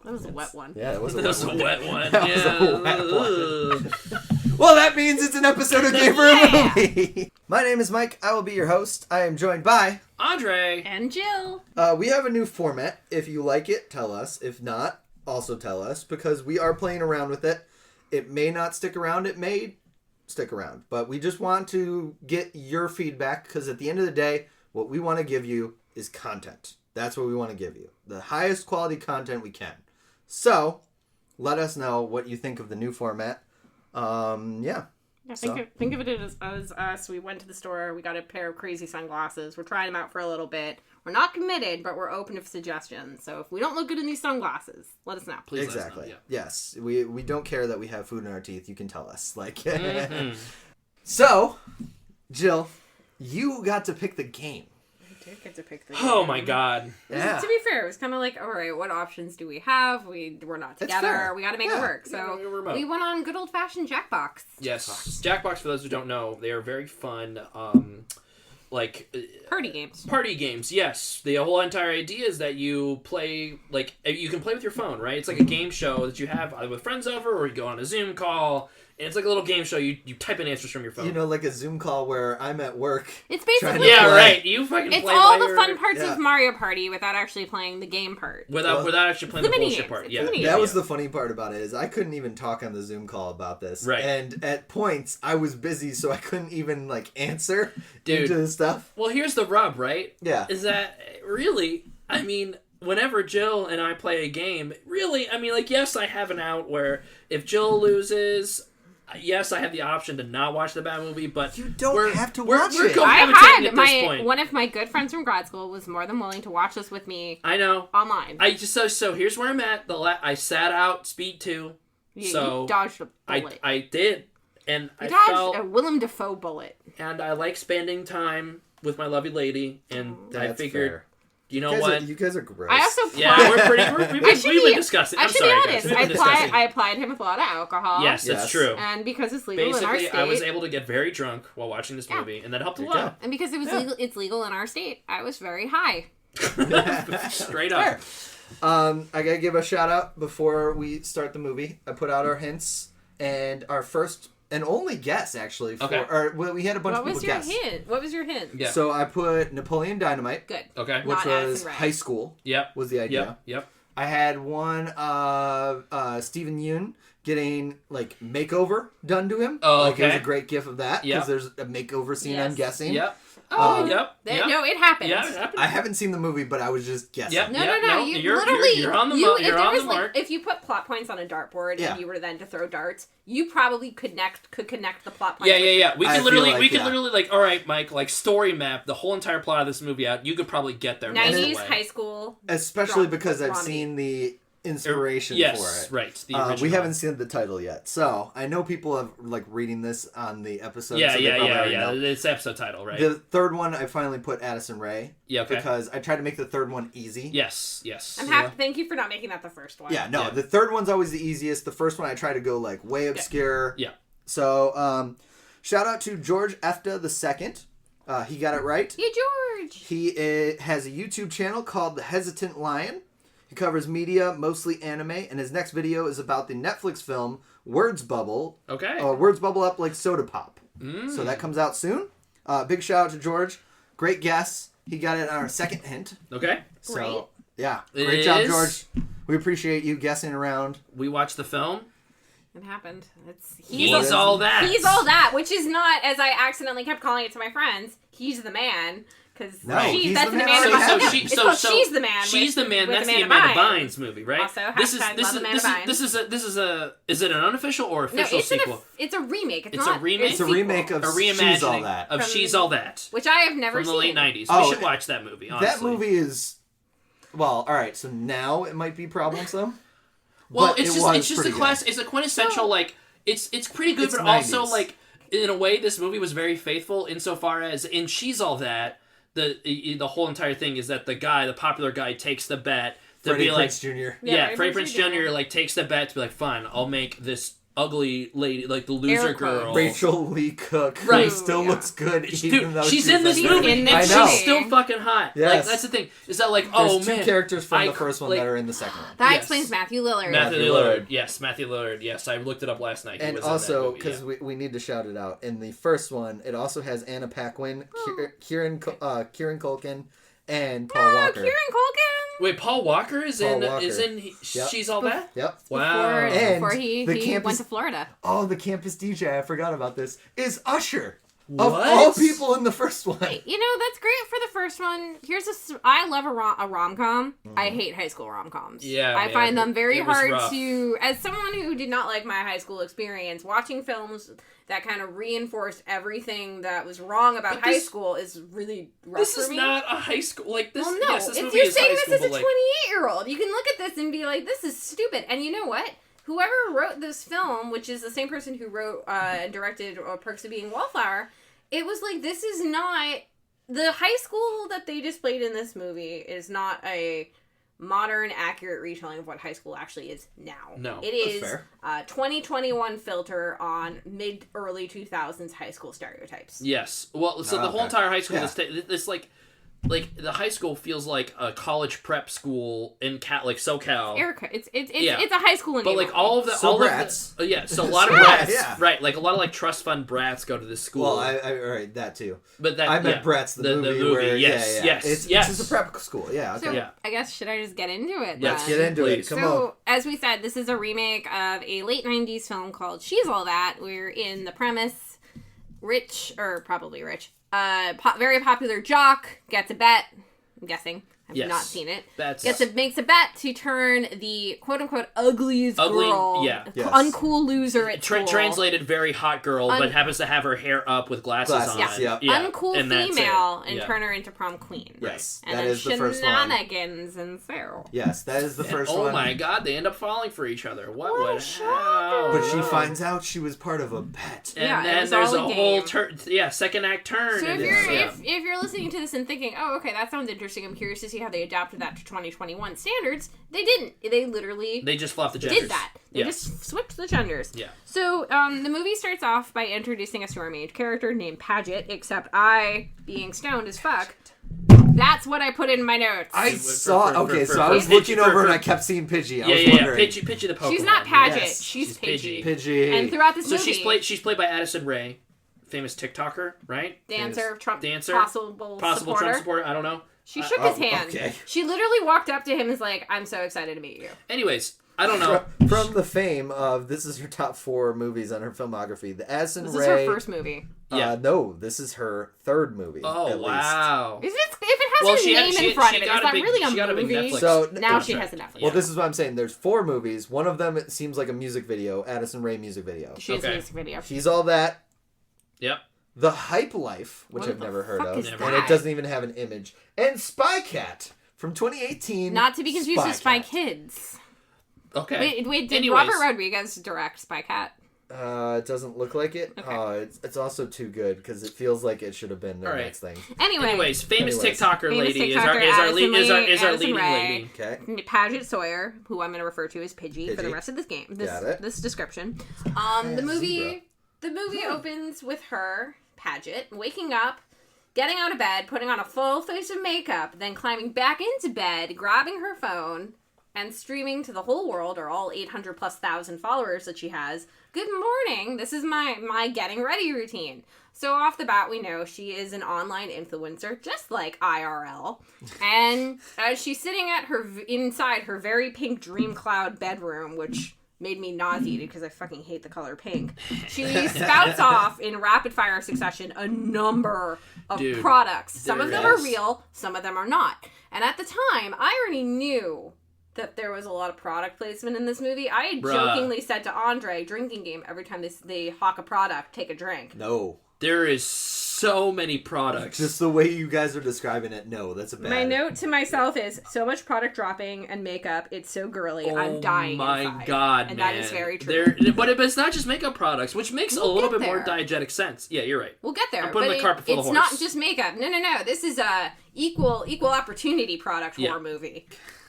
That was a wet one. Yeah, that was a That was a wet one. That was Yeah. a wet one. Well, that means it's an episode of Game for a Movie. My name is Mike. I will be your host. I am joined by Andre. And Jill. We have a new format. If you like it, tell us. If not, also tell us, because we are playing around with it. It may not stick around. It may stick around. But we just want to get your feedback, because at the end of the day, what we want to give you is content. That's what we want to give you. The highest quality content we can. So, let us know what you think of the new format. Yeah. Think of it as us. We went to the store. We got a pair of crazy sunglasses. We're trying them out for a little bit. We're not committed, but we're open to suggestions. So if we don't look good in these sunglasses, let us know. Please Exactly. let us know, Yes. We don't care that we have food in our teeth. You can tell us. Mhm. So, Jill, you got to pick the game. I did get to pick the Oh game. my god. Yeah. To be fair, it was kind of like, all right, what options do we have? We're not That's together. fair. We got to make Yeah. it work. Yeah, So we're remote. we went on good old fashioned Jackbox. Yes. Jackbox, for those who don't know, they are very fun, Party games. party games. Yes. The whole entire idea is that you play, you can play with your phone, right? It's like a game show that you have either with friends over or you go on a Zoom call. And it's like a little game show. You type in answers from your phone. You know, like a Zoom call where I'm at work. It's Trying basically to Yeah, play. right. You fucking it's play all while the you're- fun parts Yeah. of Mario Party without actually playing the game part. without actually playing the mini bullshit games. part. It's Yeah. the mini That was Yeah. the funny part about it, is I couldn't even talk on the Zoom call about this. Right. And at points, I was busy, so I couldn't even, answer Dude. into the stuff. Well, here's the rub, right? Yeah. Is that really, I mean, whenever Jill and I play a game, really, I mean, yes, I have an out where if Jill loses, yes, I have the option to not watch the bad movie, but You don't we're- have to we're- watch we're it. going- I Commentating had at this point. one of my good friends from grad school was more than willing to watch this with me I know. online. I just so here's where I'm at. I sat out Speed 2, You so dodged a bullet. I did, and You I dodged felt, a Willem Dafoe bullet. and I like spending time with my lovely lady, and I That's figured, fair. you know You guys what? You guys are gross. I also Yeah, we're pretty. We've I should been be- discussing. I I'm should sorry, be guys. honest. We've been I discussing. applied him with a lot of alcohol. Yes, that's Yes. true. And because it's legal in our Basically, state. I was able to get very drunk while watching this Yeah. movie, and that helped a There you lot. and because it was Yeah. legal, it's legal in our state. I was very high. Straight up. I gotta give a shout out before we start the movie. I put out our hints, and our first and only guess, actually. Okay. We had a bunch What of people was your guess. hint? What was your hint? Yeah. So I put Napoleon Dynamite, Good. Okay. which Not was Addison Rae. high school, Yep. was the idea. Yep. Yep. I had one Stephen Yeun getting makeover done to him. Oh, It was okay. a great gif of that, Yep. because there's a makeover scene, Yes. I'm guessing. Yep. Oh, Yep. Yep. No, it happened. Yeah, it happened. I haven't seen the movie, but I was just guessing. Yep. No, Yeah, no. no, You you're- literally you're on the you, mo- if you're there on was the mark. if you put plot points on a dartboard Yeah. and you were then to throw darts, you probably could connect the plot points. Yeah, yeah, yeah. We I could feel literally, like, yeah. all right, Mike, story map the whole entire plot of this movie out. You could probably get there. most of the 90s way. high school. Especially Drum- because I've dramedy. seen the inspiration Yes, for it. right. The We original. haven't seen the title yet, so I know people have reading this on the episode. Yeah, so they yeah, probably yeah, already yeah. know. It's the episode title, right? The third one, I finally put Addison Rae. Yeah, okay. Because I tried to make the third one easy. Yes, yes. I'm happy. Thank you for not making that the first one. Yeah, no, Yeah. the third one's always the easiest. The first one I try to go way obscure. Yeah. So, shout out to George Efta II. He got it right. Yeah, George. He has a YouTube channel called The Hesitant Lion. He covers media, mostly anime, and his next video is about the Netflix film Words Bubble. Okay. Words bubble up like soda pop. Mm. So that comes out soon. Big shout out to George. Great guess. He got it on our second hint. Okay. So, Great. yeah. It Great job, is. George. We appreciate you guessing around. We watched the film. It happened. He's all that. He's all that, which is not, as I accidentally kept calling it to my friends, he's the man. Because No, he's that's the the man man. already Amanda has Bynes. it. It's called She's the Man. She's the man. with That's the Amanda Amanda Bynes. Bynes movie, right? Also, hashtag love Amanda Bynes. Is it an unofficial or No, official sequel? it's a remake. It's not a remake? It's a sequel. remake of A She's reimagining All That. of From- She's All That Which I have never from the seen. late 90s. Oh, We should watch that movie, honestly. That movie is... Well, alright, so now it might be problemsome. Well, but it's it just was a pretty class. good. It's a quintessential it's pretty good, It's but also 90s. in a way this movie was very faithful insofar as in She's All That the whole entire thing is that the popular guy takes the bet to Freddie be like Prinze Jr. yeah, Freddie Prinze Jr. takes the bet to be like, fine, I'll make this ugly lady, like the loser Air quotes. girl. Rachel Lee Cook, who Right. still Yeah. looks good, Dude, even though she's in this She's movie, in and this I know. she's still fucking hot. Yes. Like that's the thing. Is that like, There's oh two man, characters from I- the first one like- that are in the second one. That Yes. explains Matthew Lillard. Matthew Matthew Lillard. Lillard. Yes, Matthew Lillard. Yes, I looked it up last night. He And was also, in that movie, because we need to shout it out, in the first one, it also has Anna Paquin, Kieran Culkin, and Paul Oh, Walker. Kieran Culkin. Wait, Paul Walker is Paul in. Walker. Is in. Yep. She's all that. Yep. Wow. And Before he the went campus- to Florida. Oh, the campus DJ, I forgot about this, is Usher. What? Of all people in the first one. You know, that's great for the first one. I love a rom-com. I hate high school rom-coms. Yeah, I man, find them very it was hard rough. to, as someone who did not like my high school experience, watching films that kind of reinforced everything that was wrong about But high this- school is really rough This for is me. not a high school like this. Well, no, Yes, this if movie you're is saying high this school, is a but, like, 28-year-old, you can look at this and be like, this is stupid. And you know what? Whoever wrote this film, which is the same person who wrote and directed Perks of Being a Wallflower, it was like, this is not... The high school that they displayed in this movie is not a modern, accurate retelling of what high school actually is now. No, It that's is fair. a 2021 filter on mid-early 2000s high school stereotypes. Yes. Well, so the whole Okay. entire high school, Yeah. this like the high school feels like a college prep school in like SoCal. Erica, it's Yeah. it's a high school in But like all of the So all brats. of the, yeah, so a lot of So brats, yeah. right? Like a lot of like trust fund brats go to this school. Well, all right, that too. but that I meant yeah. Bratz, the movie where, yes, yes, it's yes. just a prep school, yeah, okay. So Yeah. I guess should I just get into it? Yeah, Let's then? get into Please. it, come so on. as we said, this is a remake of a late '90s film called She's All That. We're in the premise: probably rich, very popular jock gets a bet. I'm guessing. I've Yes. not seen it. That's Makes a bet to turn the quote unquote ugliest Ugly- girl, yeah. Yes. uncool loser at school. translated very hot girl, but happens to have her hair up with glasses on. Glasses, yep. Uncool and that's it. female and Yeah. turn her into prom queen. Yes, And that then is the first line. shenanigans ensue. Yes, that is the And, first oh one. my god, they end up falling for each other. What What a would shocker. But she finds out she was part of a bet. And Yeah, it then was there's all a a whole game. second act turn. So and if it's- you're yeah. if you're listening to this and thinking, oh, okay, that sounds interesting, I'm curious to see how they adapted that to 2021 standards. They didn't. They literally They just flopped the genders. did that. They Yeah. just switched the genders. Yeah. So the movie starts off by introducing us to our main character named Paget. Except I, being stoned as fuck, that's what I put in my notes. I For- saw. for- Okay, for- so I for- was Pidgey- looking over for- and I kept seeing Pidgey. I Yeah, was yeah, wondering. Pidgey the Pokemon. She's not Paget. Yes. She's Pidgey. Pidgey. Pidgey. And throughout this So movie, she's played by Addison Rae, famous TikToker, right? dancer, Trump, dancer, possible Possible supporter. Trump supporter. I don't know. She shook his oh, hand. okay. She literally walked up to him and was like, "I'm so excited to meet you." Anyways, I don't know. From the fame of this is her top 4 movies on her filmography. The Addison This Rae. is her first movie. Yeah. No, this is her 3rd movie. Oh at wow. If it has Well, her she had- name she- in front she of it, got is a that big- really she got a big movie? Netflix So Now she contract. has a Netflix. Well, this is what I'm saying. There's 4 movies. One of them it seems like a music video, Addison Rae music video. She has a Okay. music video. She's All That. Yep. The Hype Life, which What I've the never heard fuck of, is and that? it doesn't even have an image. And Spy Cat from 2018. Not to be confused with Spy Cat. Kids. Okay. Wait, did Anyways. Robert Rodriguez direct Spy Cat? It doesn't look like it. Okay. It's also too good because it feels like it should have been their All right. next thing. Anyway, Anyways, famous Anyways. TikToker Famous lady TikToker, is our Addison leading Rae. lady. Okay. Paget Sawyer, who I'm going to refer to as Pidgey for the Pidgey. rest of this game, Got it. this description. Zebra. The movie opens with her, Paget, waking up, getting out of bed, putting on a full face of makeup, then climbing back into bed, grabbing her phone, and streaming to the whole world, or all 800,000+ followers that she has, "Good morning, this is my getting ready routine." So off the bat, we know she is an online influencer, just like IRL. And as she's sitting at inside her very pink dream cloud bedroom, which made me nauseated because I fucking hate the color pink, she spouts off in rapid fire succession a number of Dude, products. Some of them there are is. real, some of them are not. And at the time, I already knew that there was a lot of product placement in this movie. I had Bruh. jokingly said to Andre, drinking game, every time they hawk a product, take a drink. No. There is so many products. Just the way you guys are describing it, no, that's a bad. My note to myself is, so much product dropping and makeup, it's so girly, I'm dying my inside. god, And man. that is very true. But it's not just makeup products, which makes a We'll little get bit more there. diegetic sense. Yeah, you're right. We'll get there. I'm putting but the cart before the it's horse. not just makeup. No. This is a equal opportunity product Yeah. horror movie.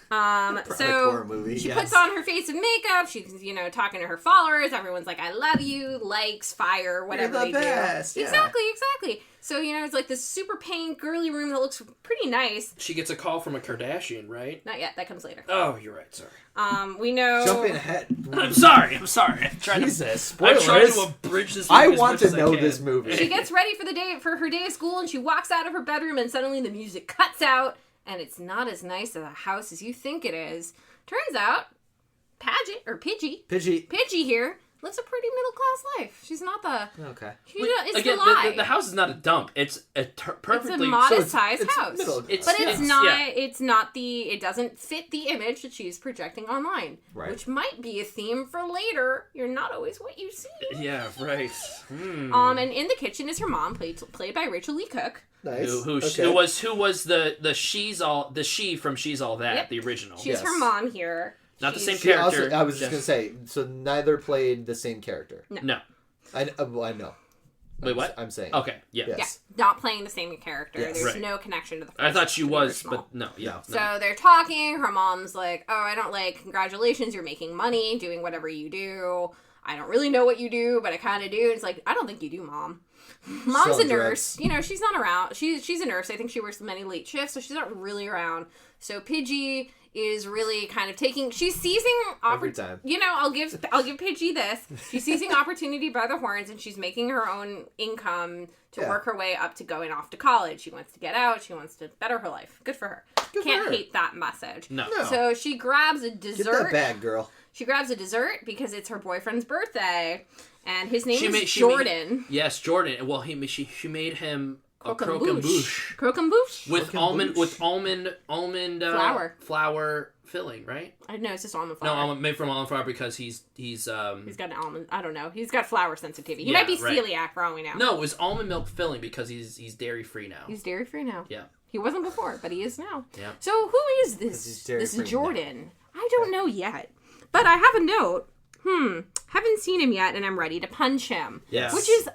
Product So horror movie, she yes. puts on her face of makeup. She's, talking to her followers. Everyone's like, I love you, likes, fire, whatever the they best, do. yeah. Exactly. So, it's like this super pink, girly room that looks pretty nice. She gets a call from a Kardashian, right? Not yet. That comes later. Oh, you're right. Sorry. We know... Jumping ahead. I'm sorry. I'm trying Jesus, to. I'm trying to spoilers. abridge this movie I as want much to as I know can. this movie. She gets ready for her day of school, and she walks out of her bedroom, and suddenly the music cuts out, and it's not as nice of a house as you think it is. Turns out, Pidgey here lives a pretty middle class life. She's not the. Okay. It's Again, the lie. the house is not a dump. It's a perfectly. It's a modest sized it's house. middle- It's- But it's yeah. not. Yeah. It's not the. It doesn't fit the image that she's projecting online, Right. which might be a theme for later. You're not always what you see. Yeah, right. And in the kitchen is her mom, played by Rachel Lee Cook. Nice. Who Okay. was the she from She's All That, Yep. the original. She's Yes. her mom here. Not the She's- same She also, character. I was just gonna say, so neither played the same character. No. I know. Wait, what? I'm saying. Okay, yeah. Yes. Yeah, not playing the same character. Yes. There's Right. no connection to the. I thought first she to the was, original. but no, yeah. So No. they're talking. Her mom's like, "Oh, I don't like. Congratulations, you're making money, doing whatever you do. I don't really know what you do, but I kind of do." And it's like, I don't think you do, Mom. Mom's a Selling nurse. She's not around. She's a nurse. I think she works many late shifts, so she's not really around. So Pidgey is really kind of taking. She's seizing Every time. I'll give Pidgey this. She's seizing opportunity by the horns, and she's making her own income to Yeah. work her way up to going off to college. She wants to get out. She wants to better her life. Good for her. Good for Can't her. hate that message. No. No. So she grabs a Get dessert. that bag, girl. She grabs a dessert because it's her boyfriend's birthday, and his name is made- Jordan. Yes, Jordan. Well, she made him a croquembouche Croquembouche. with almond flour filling, right? I know it's just almond No, flour. made from almond flour because he's He's got an almond. I don't know. He's got flour sensitivity. He Yeah, might be right. celiac for all we know. no, it was almond milk filling because he's dairy free now. He's dairy free now. Yeah. He wasn't before, but he is now. Yeah. So who is he's this? dairy-free This Jordan? I don't know yet, but I have a note. Haven't seen him yet, and I'm ready to punch him. Yes. Which is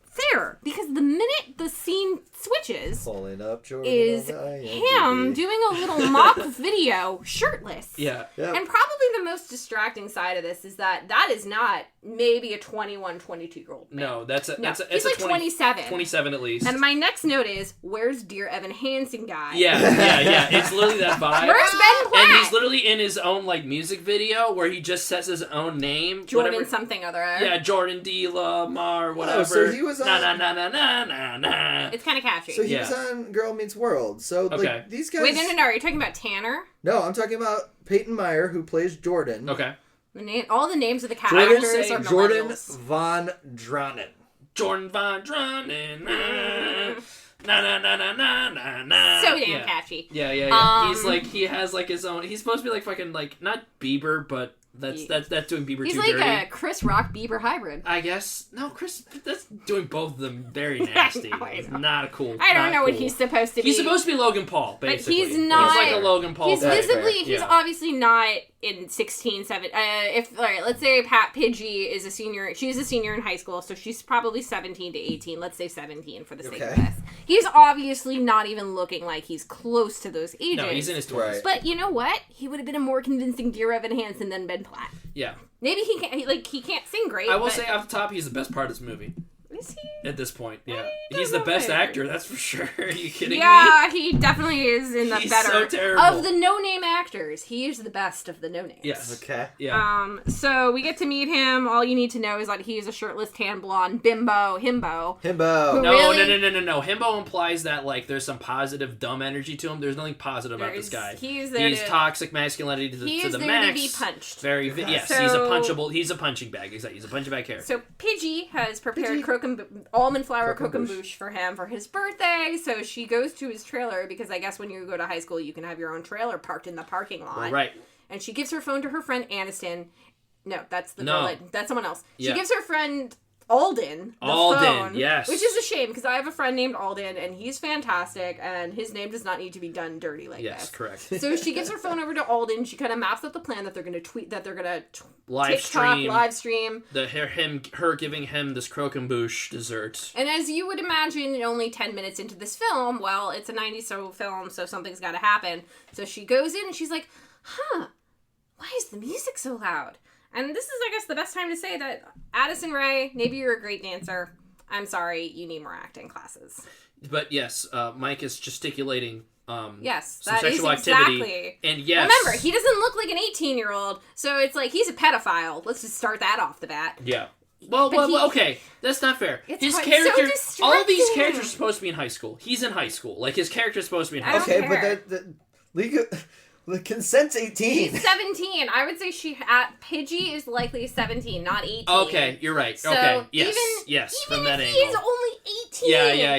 fair because the minute the scene switches, Pulling up Jordan. is on the him IMDb. doing a little mock video shirtless. Yeah. Yep. And probably the most distracting side of this is that is not maybe a 21, 22-year-old man. No, that's he's like 27. 27 at least. And my next note is, where's Dear Evan Hansen guy? Yeah. It's literally that vibe. Where's Ben Platt? And he's literally in his own music video where he just says his own name. Jordan whatever. something other. Yeah, Jordan D. Lamar, whatever. so he was na on- na na na na na. It's kind of catchy. So he Yeah. was on Girl Meets World. So Okay. these guys. Wait, no. Are you talking about Tanner? No, I'm talking about Peyton Meyer, who plays Jordan. Okay. All the names of the Jordan, characters are Jordan millennials. Von Dronnen. Jordan Von Dronnen. Na na na na na na na. So damn yeah. catchy. Yeah. He has his own. He's supposed to be fucking not Bieber, but that's doing Bieber He's too like dirty. a Chris Rock Bieber hybrid. I guess no, Chris. That's doing both of them very nasty. I know. It's not a cool. I don't not know what cool. he's supposed to be. He's supposed to be Logan Paul, basically. he's not- He's like a Logan Paul. He's type. visibly, fair. he's Yeah. obviously not in 16, 7. All right, let's say Pat Pidgey is a senior. She's a senior in high school, so she's probably 17 to 18. Let's say 17 for the sake of Okay. this. He's obviously not even looking like he's close to those ages. No, he's in his 20s. Right. But you know what? He would have been a more convincing Dear Evan Hansen than Ben Platt. Yeah. Maybe he can't sing great. I will but say off the top, he's the best part of this movie. is he? At this point, yeah. I He's the don't know. best actor, that's for sure. Are you kidding me? Yeah, he definitely is in the He's better so terrible. of the no-name actors. He is the best of the no-names. Yes. Okay. Yeah. So we get to meet him. All you need to know is that he's a shirtless, tan blonde himbo. Himbo. No, really? no. Himbo implies that there's some positive dumb energy to him. There's nothing positive about this guy. He's there He's to, toxic masculinity to he the is there max. to be punched. Very yes, So- he's a punchable. He's a punching bag. Exactly, he's a punching bag character. So Pidgey has prepared Pidgey. almond flour Croquembouche. croquembouche for him for his birthday. So she goes to his trailer because I guess when you go to high school, you can have your own trailer parked in the parking lot. Right. And she gives her phone to her friend Aniston. No, that's the No. villain. That's someone else. She Yeah. gives her friend Alden. The Alden, phone, yes. Which is a shame because I have a friend named Alden and he's fantastic and his name does not need to be done dirty like Yes, this. correct. So she gives her phone over to Alden. She kind of maps out the plan that they're going to tweet, that they're going to Live stream. live stream. Her giving him this croquembouche dessert. And as you would imagine, only 10 minutes into this film, well, it's a 90s film, so something's got to happen. So she goes in and she's like, why is the music so loud? And this is, I guess, the best time to say that Addison Rae, maybe you're a great dancer. I'm sorry, you need more acting classes. But yes, Mike is gesticulating Yes, some that is sexual activity. exactly. And yes. Remember, he doesn't look like an 18-year-old, so it's like he's a pedophile. Let's just start that off the bat. Yeah. Well, But okay, that's not fair. It's His so character, all these distracting. characters are supposed to be in high school. He's in high school. Like his character's supposed to be in high I school. don't Okay, care. but the legal the consent's 18. He's 17. I would say Pidgey is likely 17, not 18. Okay, you're right. So okay, yes, even, yes, even from that if angle. he is only 18.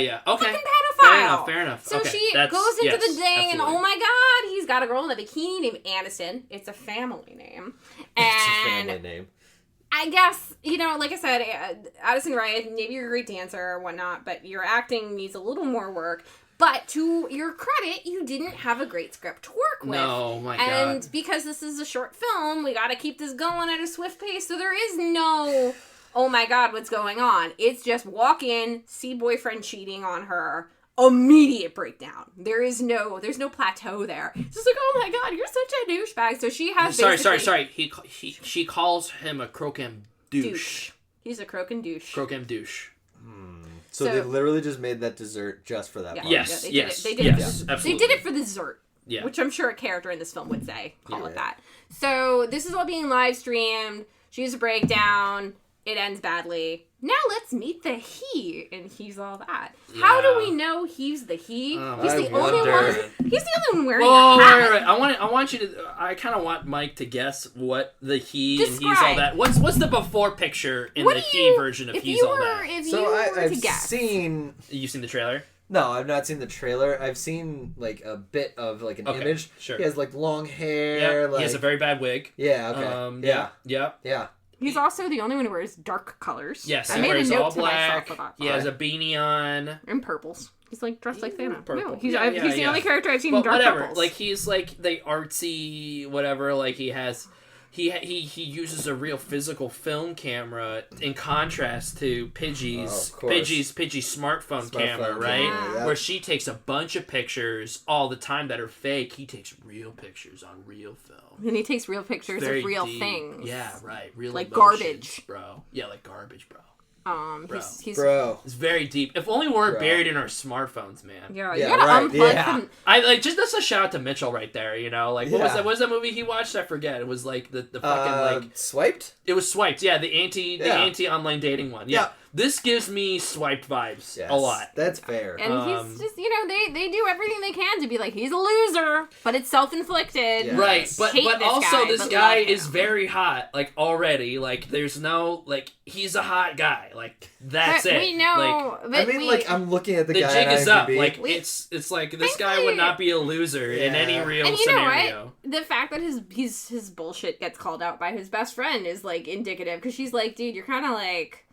Yeah. Okay. Fucking pedophile. Fair enough. So Okay, she that's- goes into yes, the thing, and absolutely. oh my god, he's got a girl in a bikini named Aniston. It's a family name. It's a And family name. I guess, like I said, Addison Rae, maybe you're a great dancer or whatnot, but your acting needs a little more work. But to your credit, you didn't have a great script to work with. No, my And God. because this is a short film, we gotta keep this going at a swift pace, so there is no, oh my god, what's going on? It's just walk in, see boyfriend cheating on her, immediate breakdown. There's no plateau there. It's just like, oh my god, you're such a douchebag. So she has Sorry. She calls him a croquem douche. He's a croaking douche. Croquem douche. So they literally just made that dessert just for that Yeah. part. Yes, they did yes, it. They did yes, it. absolutely. They did it for the dessert. Yeah. Which I'm sure a character in this film would say. Call Yeah. it that. So this is all being live streamed. She's a breakdown. It ends badly. Now let's meet the he, and he's all that. How do Yeah. we know he's the he? He's I the only wonder. one. He's the only one wearing Oh, a hat. right. I want you to. I kind of want Mike to guess what the he and he's all Describe. that. What's the before picture in What the do he you- version of if he's you all were, that? If So you were to I've guess, seen. You seen the trailer? No, I've not seen the trailer. I've seen like a bit of like an Okay, image. sure. He has like long Yeah. hair. Like, He has a very bad wig. yeah. Okay. Yeah. he's also the only one who wears dark colors. Yes. I he made a wears note all to myself black. about He has a beanie on. and purples. He's like dressed like Santa. Purple. No, he's Yeah, he's the yeah. only character I've seen But in dark whatever. purples. Like he's like the artsy whatever. Like he has. He uses a real physical film camera in contrast to Pidgey's Oh, of course. Pidgey's smartphone camera, Smartphone right? camera, yeah. Where she takes a bunch of pictures all the time that are fake. He takes real pictures on real film. and he takes real pictures Very of real deep. things. Yeah, right. Real Like emotions, garbage. bro. Yeah, like garbage, bro. Bro. He's Bro. It's very deep. If only we weren't Bro. buried in our smartphones, man. Yeah, Yeah, you gotta right, unplug yeah. from. I like just that's a shout out to Mitchell right there. You know, like what was Yeah. that? What was that movie he watched? I forget. It was like the fucking like swiped. it was swiped. Yeah, the anti online dating one. Yeah. Yeah. This gives me swiped vibes Yes, a lot. That's fair. And Um, he's just, they do everything they can to be like, he's a loser, but it's self-inflicted. Yeah. Right, but Hate but this also guy, this but guy love is him. very hot. Like already, like there's no like he's a hot guy. Like that's But it. we know, Like, but I mean, like I'm looking at the the guy jig on is up. IMDb. Like We- it's like this guy Thankfully- would not be a loser in Yeah. any real and you know scenario. what? The fact that his bullshit gets called out by his best friend is like indicative because she's like, dude, you're kind of like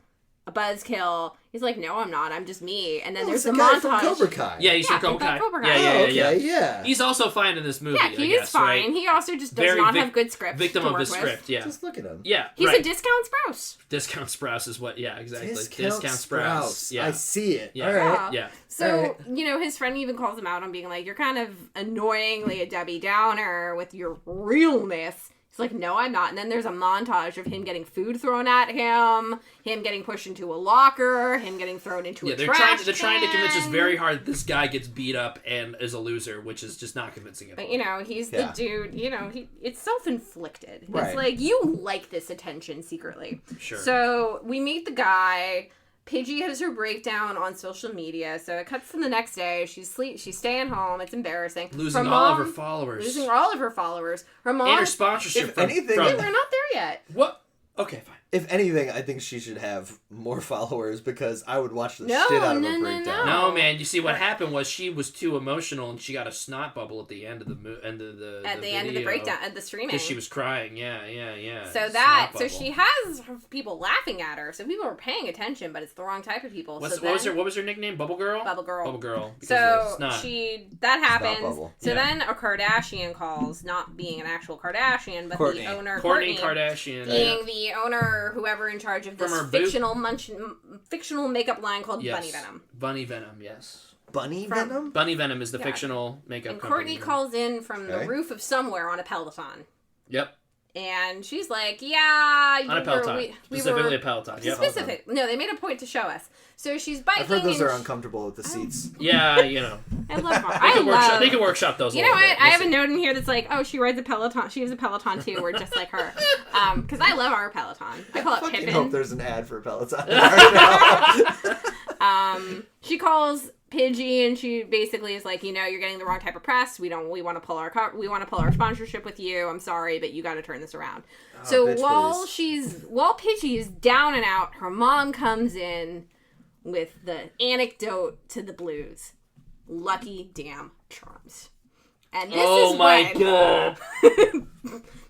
a buzzkill. He's like, no, I'm not. I'm just me. And then Oh, there's it's the guy from montage. Cobra Kai. Yeah, he's Yeah, from Cobra Kai. Cobra Kai. Yeah, yeah, Oh, yeah, okay, yeah. yeah. He's also fine in this movie. Yeah, he I is guess, fine. Right? He also just does Very not vic- have good script. Victim to of work his with. script. Yeah, Just look at him. yeah. He's right. a discount Sprouse. Discount Sprouse is what? Yeah, exactly. Discount Sprouse. Sprouse. Yeah, I see it. Yeah. All right. yeah. So, Alright. his friend even calls him out on being like, you're kind of annoyingly a Debbie Downer with your realness. He's like, no, I'm not. And then there's a montage of him getting food thrown at him, him getting pushed into a locker, him getting thrown into Yeah, a they're trash trying to convince us can. very hard that this guy gets beat up and is a loser, which is just not convincing at But, all. he's Yeah. the dude, it's self-inflicted. Right. It's like, you like this attention secretly. Sure. So, we meet the guy. Pidgey has her breakdown on social media, so it cuts to the next day. She's staying home. It's embarrassing. Losing Her all of mom- her followers. Losing all of her followers. Her mom. and her sponsorship If from, anything- Wait, from we're not there yet. what? Okay, fine. If anything, I think she should have more followers because I would watch the No, shit out of no, her no, breakdown. No, man. You see, what happened was she was too emotional, and she got a snot bubble at the end of the At the video, end of the breakdown, at the streaming. because she was crying. Yeah. So Snot she bubble. has people laughing at her, so people are paying attention, but it's the wrong type of people. What So was her nickname? Bubble Girl. Bubble Girl. Bubble Girl. because So of the snot. that happens. bubble. So Yeah. then a Kardashian calls, not being an actual Kardashian, but Courtney. the owner Kourtney Kardashian. being the owner, whoever in charge of this From her boot? fictional makeup line called Yes. Bunny Venom. Bunny Venom. Yes. Bunny From- Venom? Bunny Venom is the Yeah. fictional makeup And company. Courtney calls in from the Okay. roof of somewhere on a Peloton. Yep. And she's like, yeah, On a Peloton. we Specifically were a Peloton. Yep. specific. No, they made a point to show us. So she's biking. I've heard those and are uncomfortable with the seats. Yeah, you know. I love her. They can workshop those. You a know little what? bit. I have a We'll see. note in here that's like, oh, she rides a Peloton. She has a Peloton too. We're just like her. Because I love our Peloton. I call I it fucking Pippin. hope there's an ad for Peloton right now. She calls Pidgey and she basically is like, you know, you're getting the wrong type of press. We want to pull our sponsorship with you. I'm sorry, but you got to turn this around. So bitch, while Pidgey is down and out, her mom comes in with the anecdote to the blues. Lucky damn Charms. And this is when God.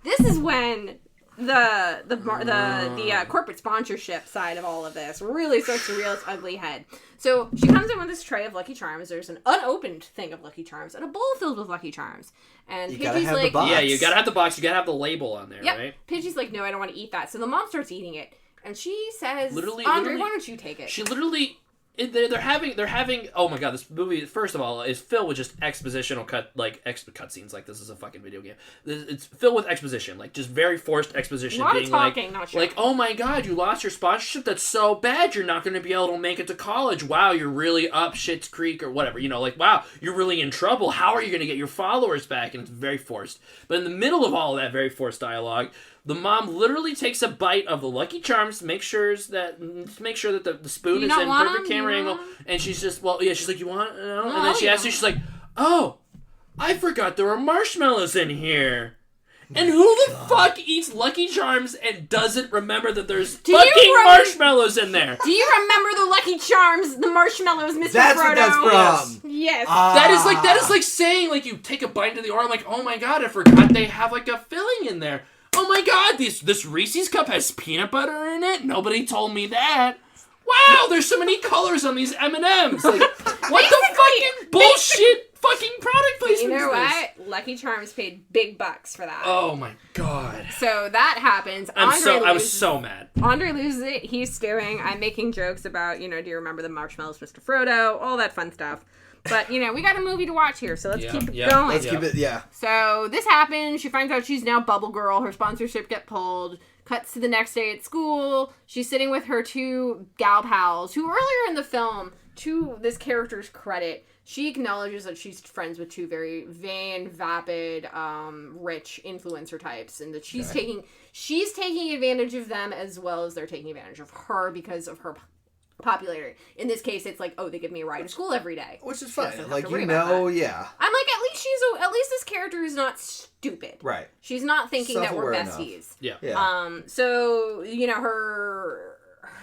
this is when the corporate sponsorship side of all of this really starts to rear its ugly head. So she comes in with this tray of Lucky Charms. There's an unopened thing of Lucky Charms and a bowl filled with Lucky Charms. And You gotta Pidgey's have the like, box. Yeah, you gotta have the box. You gotta have the label on there, yep. right? Pidgey's like, no, I don't want to eat that. So the mom starts eating it, and she says, Literally- Andre, why don't you take it? She literally. They're having. Oh my god! This movie, first of all, is filled with just expositional cutscenes. Like this is a fucking video game. It's filled with exposition, like just very forced exposition. A lot of being talking, not showing. like, oh my god, you lost your sponsorship. That's so bad. You're not going to be able to make it to college. Wow, you're really up Shit's Creek or whatever. You know, like wow, you're really in trouble. How are you going to get your followers back? And it's very forced. But in the middle of all of that very forced dialogue, the mom literally takes a bite of the Lucky Charms to make sure that the spoon You is don't in want perfect 'em? camera You angle, want 'em? and she's just she's like, you want no? No, And then she you asks you, don't. she's like, oh, I forgot there were marshmallows in here. And who the fuck eats Lucky Charms and doesn't remember that there's Do you fucking remember- marshmallows in there? Do you remember the Lucky Charms, the marshmallows, Mr. That's Frodo? what that's from. Yes. That is like saying like you take a bite into the order. I'm like, oh my god, I forgot they have like a filling in there. Oh my god, this Reese's cup has peanut butter in it. Nobody told me that. Wow, there's so many colors on these M&Ms. Like, what the fucking bullshit fucking product placement You know is this? what? Lucky Charms paid big bucks for that. Oh my god. So that happens. I was so mad. Andre loses it. He's stewing. I'm making jokes about, do you remember the marshmallows, Mr. Frodo? All that fun stuff. But, we got a movie to watch here, so let's keep it going. Let's keep it, yeah. So this happens. She finds out she's now Bubble Girl. Her sponsorship get pulled. Cuts to the next day at school. She's sitting with her two gal pals, who earlier in the film, to this character's credit, she acknowledges that she's friends with two very vain, vapid, rich influencer types, and that she's taking advantage of them as well as they're taking advantage of her because of her popularity. In this case, it's like, oh, they give me a ride to school every day. Which is Yes, I fine. don't Like, have to worry about that. yeah. I'm like, at least this character is not stupid. Right. She's not thinking that we're Self-aware enough. besties. Yeah. Yeah. So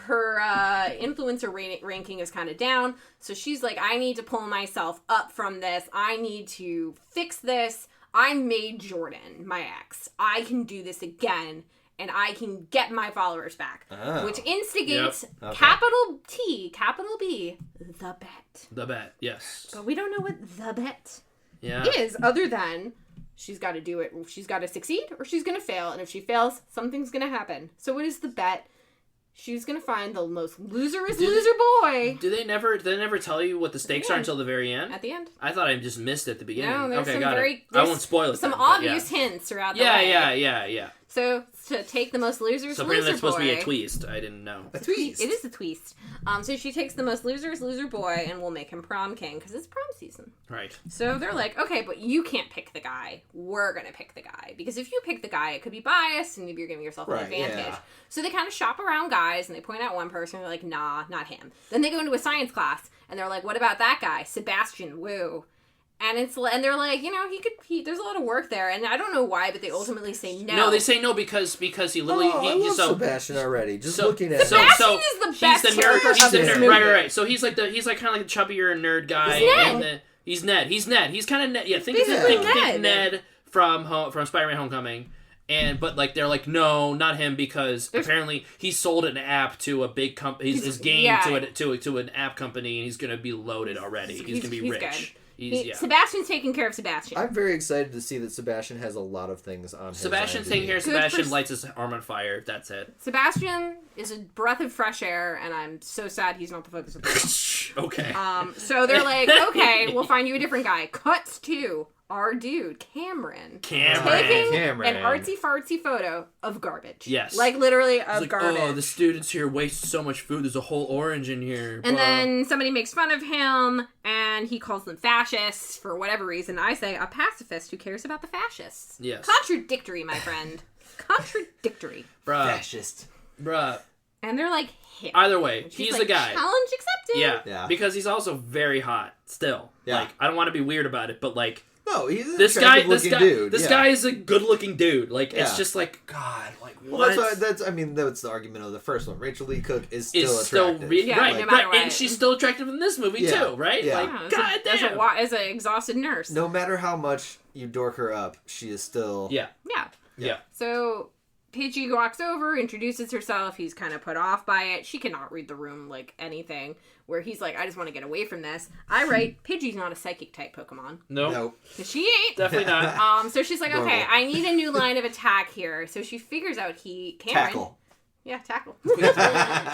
her influencer ranking is kind of down. So she's like, I need to pull myself up from this. I need to fix this. I made Jordan my ex. I can do this again. And I can get my followers back. Oh. Which instigates Okay. capital T, capital B, the bet. The bet, yes. But we don't know what the bet Yeah. is, other than she's got to do it. She's got to succeed or she's going to fail. And if she fails, something's going to happen. So what is the bet? She's going to find the most loserous loser boy Do they never tell you what the stakes are until the very end? at the end. I thought I just missed it at the beginning. No, there's okay, some got very- it. I there's won't spoil it. Some then, but obvious hints throughout the way. Yeah. So to take the most loserous So apparently loser that's supposed boy. to be a twist. I didn't know. A twist. It is a twist. So she takes the most loserous loser boy and will make him prom king because it's prom season. Right. So they're like, okay, but you can't pick the guy. We're going to pick the guy. Because if you pick the guy, it could be biased and you're giving yourself an Right, advantage. yeah. So they kind of shop around guys and they point out one person and they're like, nah, not him. Then they go into a science class and they're like, what about that guy? Sebastian Wu. And they're like, there's a lot of work there, and I don't know why, but they ultimately say no. No, they say no because he literally I love Sebastian already. Just looking at Sebastian him. is the best character of He's the this nerd, movie. right. So he's like kind of like a chubbier nerd guy. He's Ned. He's Ned. He's kind of Ned. Yeah, think Ned from Spider-Man: Homecoming. But like they're like, no, not him, because apparently he sold an app to a big company. His game to an app company, and he's gonna be loaded already. He's gonna be rich. Sebastian's taking care of Sebastian. I'm very excited to see that Sebastian has a lot of things on his Sebastian's taking care of Sebastian, lights his arm on fire. That's it. Sebastian is a breath of fresh air, and I'm so sad he's not the focus of the film. Okay. So they're like, okay, we'll find you a different guy. Cuts to our dude, Cameron. Taking an artsy-fartsy photo of garbage. Yes. Like, literally of garbage. Oh, the students here waste so much food. There's a whole orange in here. And then somebody makes fun of him, and he calls them fascists for whatever reason. I say, a pacifist who cares about the fascists. Yes. Contradictory, my friend. Contradictory. Bruh. Fascist. Bruh. And they're like, hit. Either way, he's like, the guy. Challenge accepted. Yeah. Because he's also very hot still. Yeah. Like, I don't want to be weird about it, but like, no, he's an this guy dude. This guy is a good-looking dude. Like, it's just like, God, like, what? Well, that's the argument of the first one. Rachel Lee Cook is still attractive. Right, no matter what. And she's still attractive in this movie, too, right? Yeah. Like, God damn. As an exhausted nurse. No matter how much you dork her up, she is still... Yeah. So Pidgey walks over, introduces herself. He's kind of put off by it. She cannot read the room like anything. Where he's like, I just want to get away from this. I write, Pidgey's not a psychic type Pokemon. Nope. She ain't. Definitely not. So she's like, okay, I need a new line of Attack here. So she figures out Cameron. Tackle. Yeah, Tackle.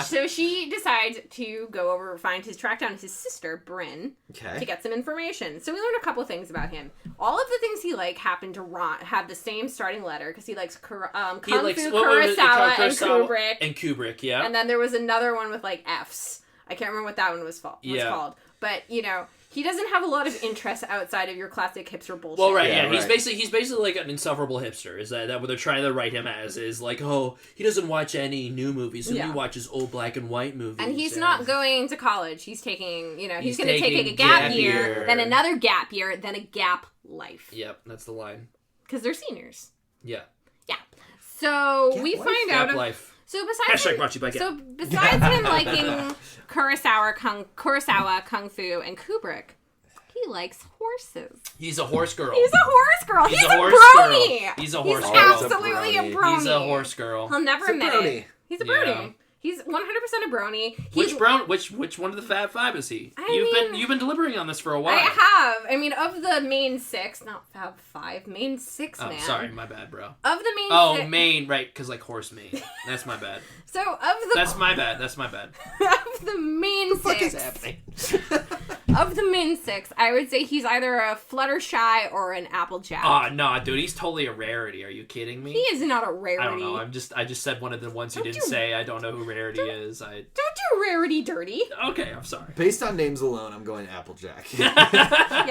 So she decides to go over, track down his sister, Bryn, to get some information. So we learn a couple of things about him. All of the things he happen to have the same starting letter, because he likes Kung Fu, Kurosawa, and Kubrick. And Kubrick, yeah. And then there was another one with F's. I can't remember what that one was called. But, he doesn't have a lot of interest outside of your classic hipster bullshit. Well, right, yeah. He's basically like an insufferable hipster. Is that what they're trying to write him as? Is like, oh, he doesn't watch any new movies, and he watches old black and white movies. And he's not going to college. He's taking, he's going to take a gap year, then another gap year, then a gap life. Yep, that's the line. Because they're seniors. Yeah. Yeah. So we find out... Gap life. So besides him liking Kurosawa, Kung Fu, and Kubrick, he likes horses. He's a horse girl. He's a horse girl. He's a horse brony. Girl. He's a horse girl. Absolutely a brony. He's a horse girl. He'll never admit it. He's a brony. Yeah. He's 100% a brony. Which one of the Fab Five is he? You've been deliberating on this for a while. I have. I mean, of the main six, not Fab Five, main six, man. Sorry, my bad, bro. Of the main six. Main, right, because horse mane. That's my bad. So, of the... That's my bad. Of the main six... What is happening? Of the main six, I would say he's either a Fluttershy or an Applejack. Oh, no, dude, he's totally a rarity. Are you kidding me? He is not a rarity. I don't know. I just said one of the ones you didn't say. I don't know who Rarity is. Don't do Rarity dirty. Okay, I'm sorry. Based on names alone, I'm going Applejack. Yeah,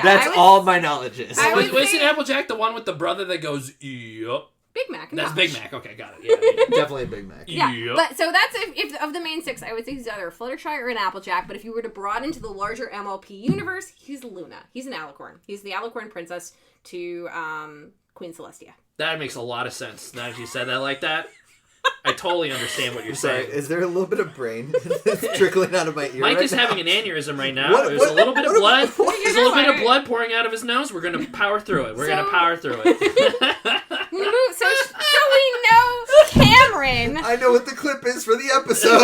That's all my knowledge is. Wasn't Applejack the one with the brother that goes, yup? Big Mac. That's Big Mac. Okay, got it. Yeah. Definitely a Big Mac. Yeah, Yep. but so that's if of the main six, I would say he's either a Fluttershy or an Applejack. But if you were to broaden to the larger MLP universe, he's Luna. He's an Alicorn. He's the Alicorn princess to Queen Celestia. That makes a lot of sense. Now that you said that like that, I totally understand what you're Sorry, saying. is there a little bit of brain trickling out of my ear? Mike right is now? having an aneurysm right now. There's a little bit of blood. There's a little bit of blood pouring out of his nose. We're gonna power through it. So we know Cameron. I know what the clip is for the episode.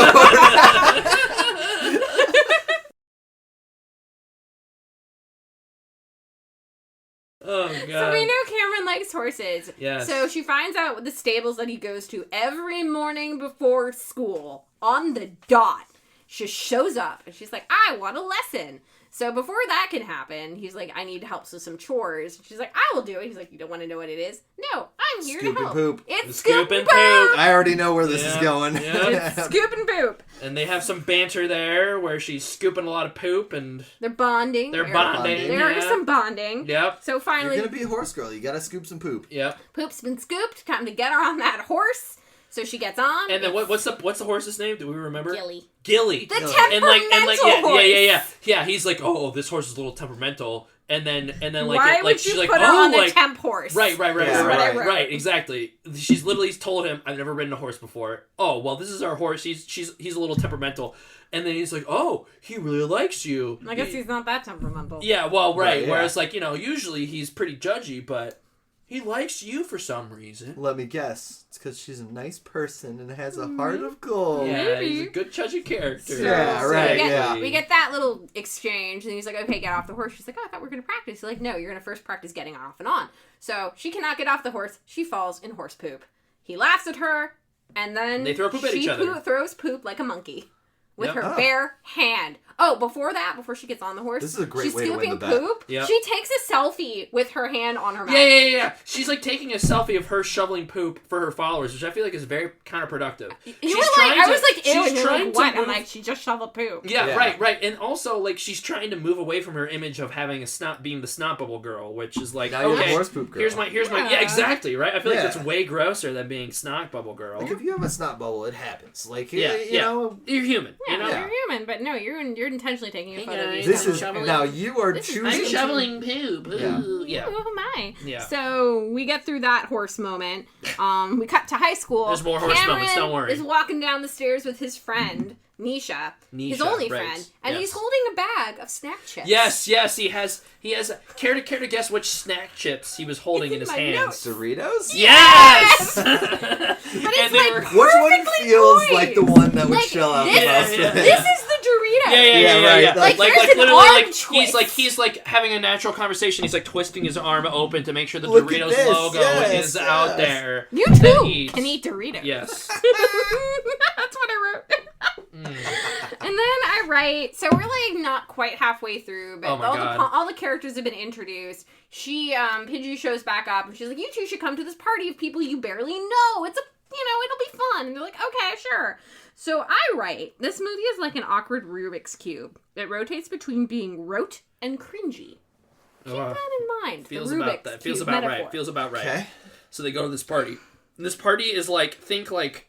Oh, God. So we know Cameron likes horses. Yes. So she finds out the stables that he goes to every morning before school on the dot. She shows up and she's like, I want a lesson. So before that can happen, he's like, I need help with some chores. She's like, I will do it. He's like, you don't want to know what it is? No, I'm here Scoop to help. and poop. It's Scoop and poop. I already know where this is going. Yeah. It's scoop and poop. And they have some banter there where she's scooping a lot of poop and They're bonding. they're bonding. There is some bonding. Yep. So finally, You're gonna be a horse girl. You gotta scoop some poop. Yep. poop's been scooped. Time to get her on that horse. So she gets on. And then what's the horse's name? Do we remember? Gilly. Gilly. The temperamental and horse. yeah. He's like, oh, this horse is a little temperamental. and then like Why it, would like she's you like, put her oh, on the like temp horse? right, Yeah, right, exactly. She's literally told him, I've never ridden a horse before. Oh, well, this is our horse. He's a little temperamental, and then he's like, oh, he really likes you. I guess he's not that temperamental. Yeah, well, right. Yeah. Whereas, like, usually he's pretty judgy, but he likes you for some reason. Let me guess. It's because she's a nice person and has a heart of gold. Yeah, Maybe. he's a good judgy character. So, Yeah, right, yeah. We get that little exchange, and he's like, okay, get off the horse. She's like, oh, I thought we were going to practice. He's like, no, you're going to first practice getting off and on. So she cannot get off the horse. She falls in horse poop. He laughs at her, and then They throw poop at each other. throws poop like a monkey with Yep. her Oh. bare hand. Oh, before she gets on the horse, This is a great she's way to win scooping the bet. poop. Yep. She takes a selfie with her hand on her mouth. Yeah. She's like taking a selfie of her shoveling poop for her followers, which I feel like is very counterproductive. You She's were like, trying I to- was like, ew, she's and you're trying like, to what? I'm move- like, she just shoveled poop. Yeah, Yeah. right. And also, like, she's trying to move away from her image of having being the snot bubble girl, which is like, Now you're the okay, horse poop girl. here's my, Yeah. exactly, right? I feel like Yeah. that's way grosser than being snot bubble girl. Like, if you have a snot bubble, it happens. Like, Yeah, you yeah. know... You're human, Yeah, you know? you're human, but no, you're intentionally taking a Hey, photo of guys, you. This is... shoveling- Now, you are This is- choosing... I'm to- shoveling poop. Ooh, yeah. Ooh, oh my. Yeah. So we get through that horse moment. We cut to high school. There's more horse Cameron moments, don't worry. is walking down the stairs with his friend, Nisha, his Nisha, only right, friend, and yes. he's holding a bag of snack chips. Yes, he has. Care to guess which snack chips he was holding It's in in his my hands? Doritos? Yes. But it's they like were- Which one perfectly feels poised. like the one that would Like, shell out this, the most? Yeah. This is the Dorito. Yeah. right. Like, Like there's an literally, arm like twist. he's like having a natural converation. He's like twisting his arm open to make sure the Look at Doritos this, logo yes, is out yes. there. You that too he's- can eat Doritos. Yes. That's what I wrote. Mm. And then I write, so we're like not quite halfway through, but Oh my God. all the characters have been introduced. Pidgey shows back up, and she's like, you two should come to this party of people you barely know. It'll be fun. And they're like, okay, sure. So I write, this movie is like an awkward Rubik's Cube. It rotates between being rote and cringy. Keep Ugh. that in mind. Feels the about Rubik's that. Feels Cube about metaphor. right. Feels about right. Okay. So they go to this party. And this party is like, think like,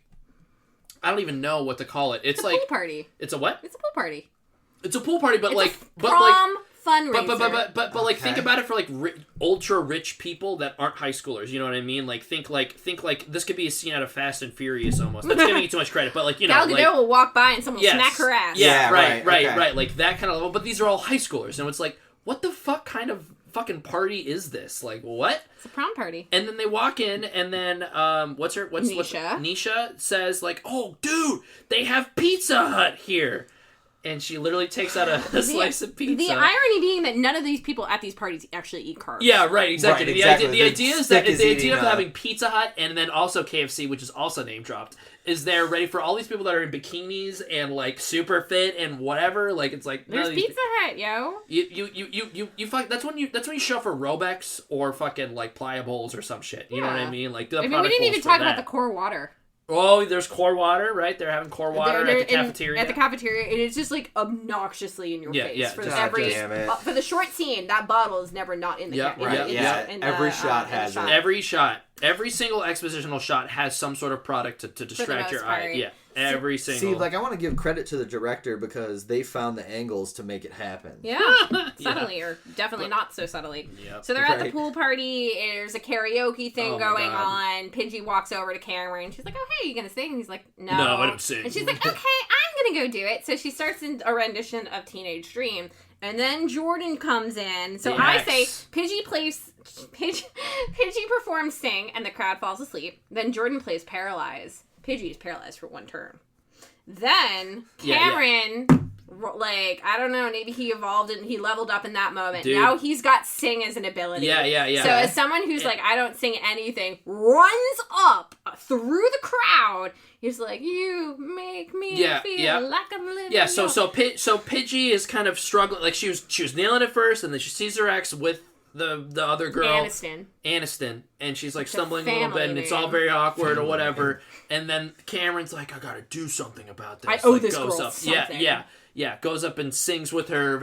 I don't even know what to call it. It's It's a like, pool party. it's a what? It's a pool party. It's a pool party, but It's like, a but like, prom fundraiser. but like, think Okay. about it for like ultra rich people that aren't high schoolers. You know what I mean? Like, think like this could be a scene out of Fast and Furious almost. That's giving you too much credit, but like, you know, Gal like, Gadot will walk by and someone will yes. smack her ass. Yeah, Yeah, right, right, okay. like that kind of level. But these are all high schoolers, and it's like, what the fuck kind of fucking party is this? Like, what? It's a prom party. And then they walk in, and then what's Nisha. Nisha says like, "Oh, dude, they have Pizza Hut here," and she literally takes out a slice of pizza. The irony being that none of these people at these parties actually eat carbs. Yeah, right, exactly. Right, The exactly. idea, The the idea is that stick is the idea eating of up. having Pizza Hut and then also KFC, which is also name dropped, is they're ready for all these people that are in bikinis and like super fit and whatever. Like it's like none There's of these- Pizza Hut, yo. You fuck. That's when you show for Robex or fucking like Pliables or some shit. You know what I Yeah. mean? Like the I mean, we product didn't even goals for talk about that. the core water. Oh, there's core water, right? They're having core water They're at the cafeteria. At the cafeteria, and it's just like obnoxiously in your Yeah, face yeah, for just- every God damn it. for the short scene. That bottle is never not in the Yep, in right, the- in yeah. the- in Every the, shot in the has it. Every shot, every single expositional shot has some sort of product to distract your most eye. part. Yeah, every single. See, like, I want to give credit to the director because they found the angles to make it happen. Yeah, subtly or definitely not so subtly. Yep. So they're at the Right. pool party. There's a karaoke thing Oh my going God. on. Pidgey walks over to Cameron. She's like, "Oh, hey, you gonna sing?" And he's like, "No, No, I don't sing." And she's like, "Okay, I'm gonna go do it." So she starts a rendition of Teenage Dream, and then Jordan comes in. So I say, Yes. Pidgey performs "Sing," and the crowd falls asleep. Then Jordan plays "Paralyze." Pidgey is paralyzed for one turn. Then Yeah, yeah. Cameron. Like, I don't know, maybe he evolved and he leveled up in that moment. Dude. Now he's got sing as an ability. Yeah. So as someone who's like, I don't sing anything, runs up through the crowd, he's like, you make me Yeah, feel yeah. like I'm living. Yeah, so your-" Pidgey is kind of struggling. Like she was nailing it first, and then she sees her ex with the other girl, Aniston, and she's like a stumbling a little bit, family and it's all name. very awkward or whatever. And then Cameron's like, I gotta do something about this. I owe like, this goes girl up, something. yeah, goes up and sings with her,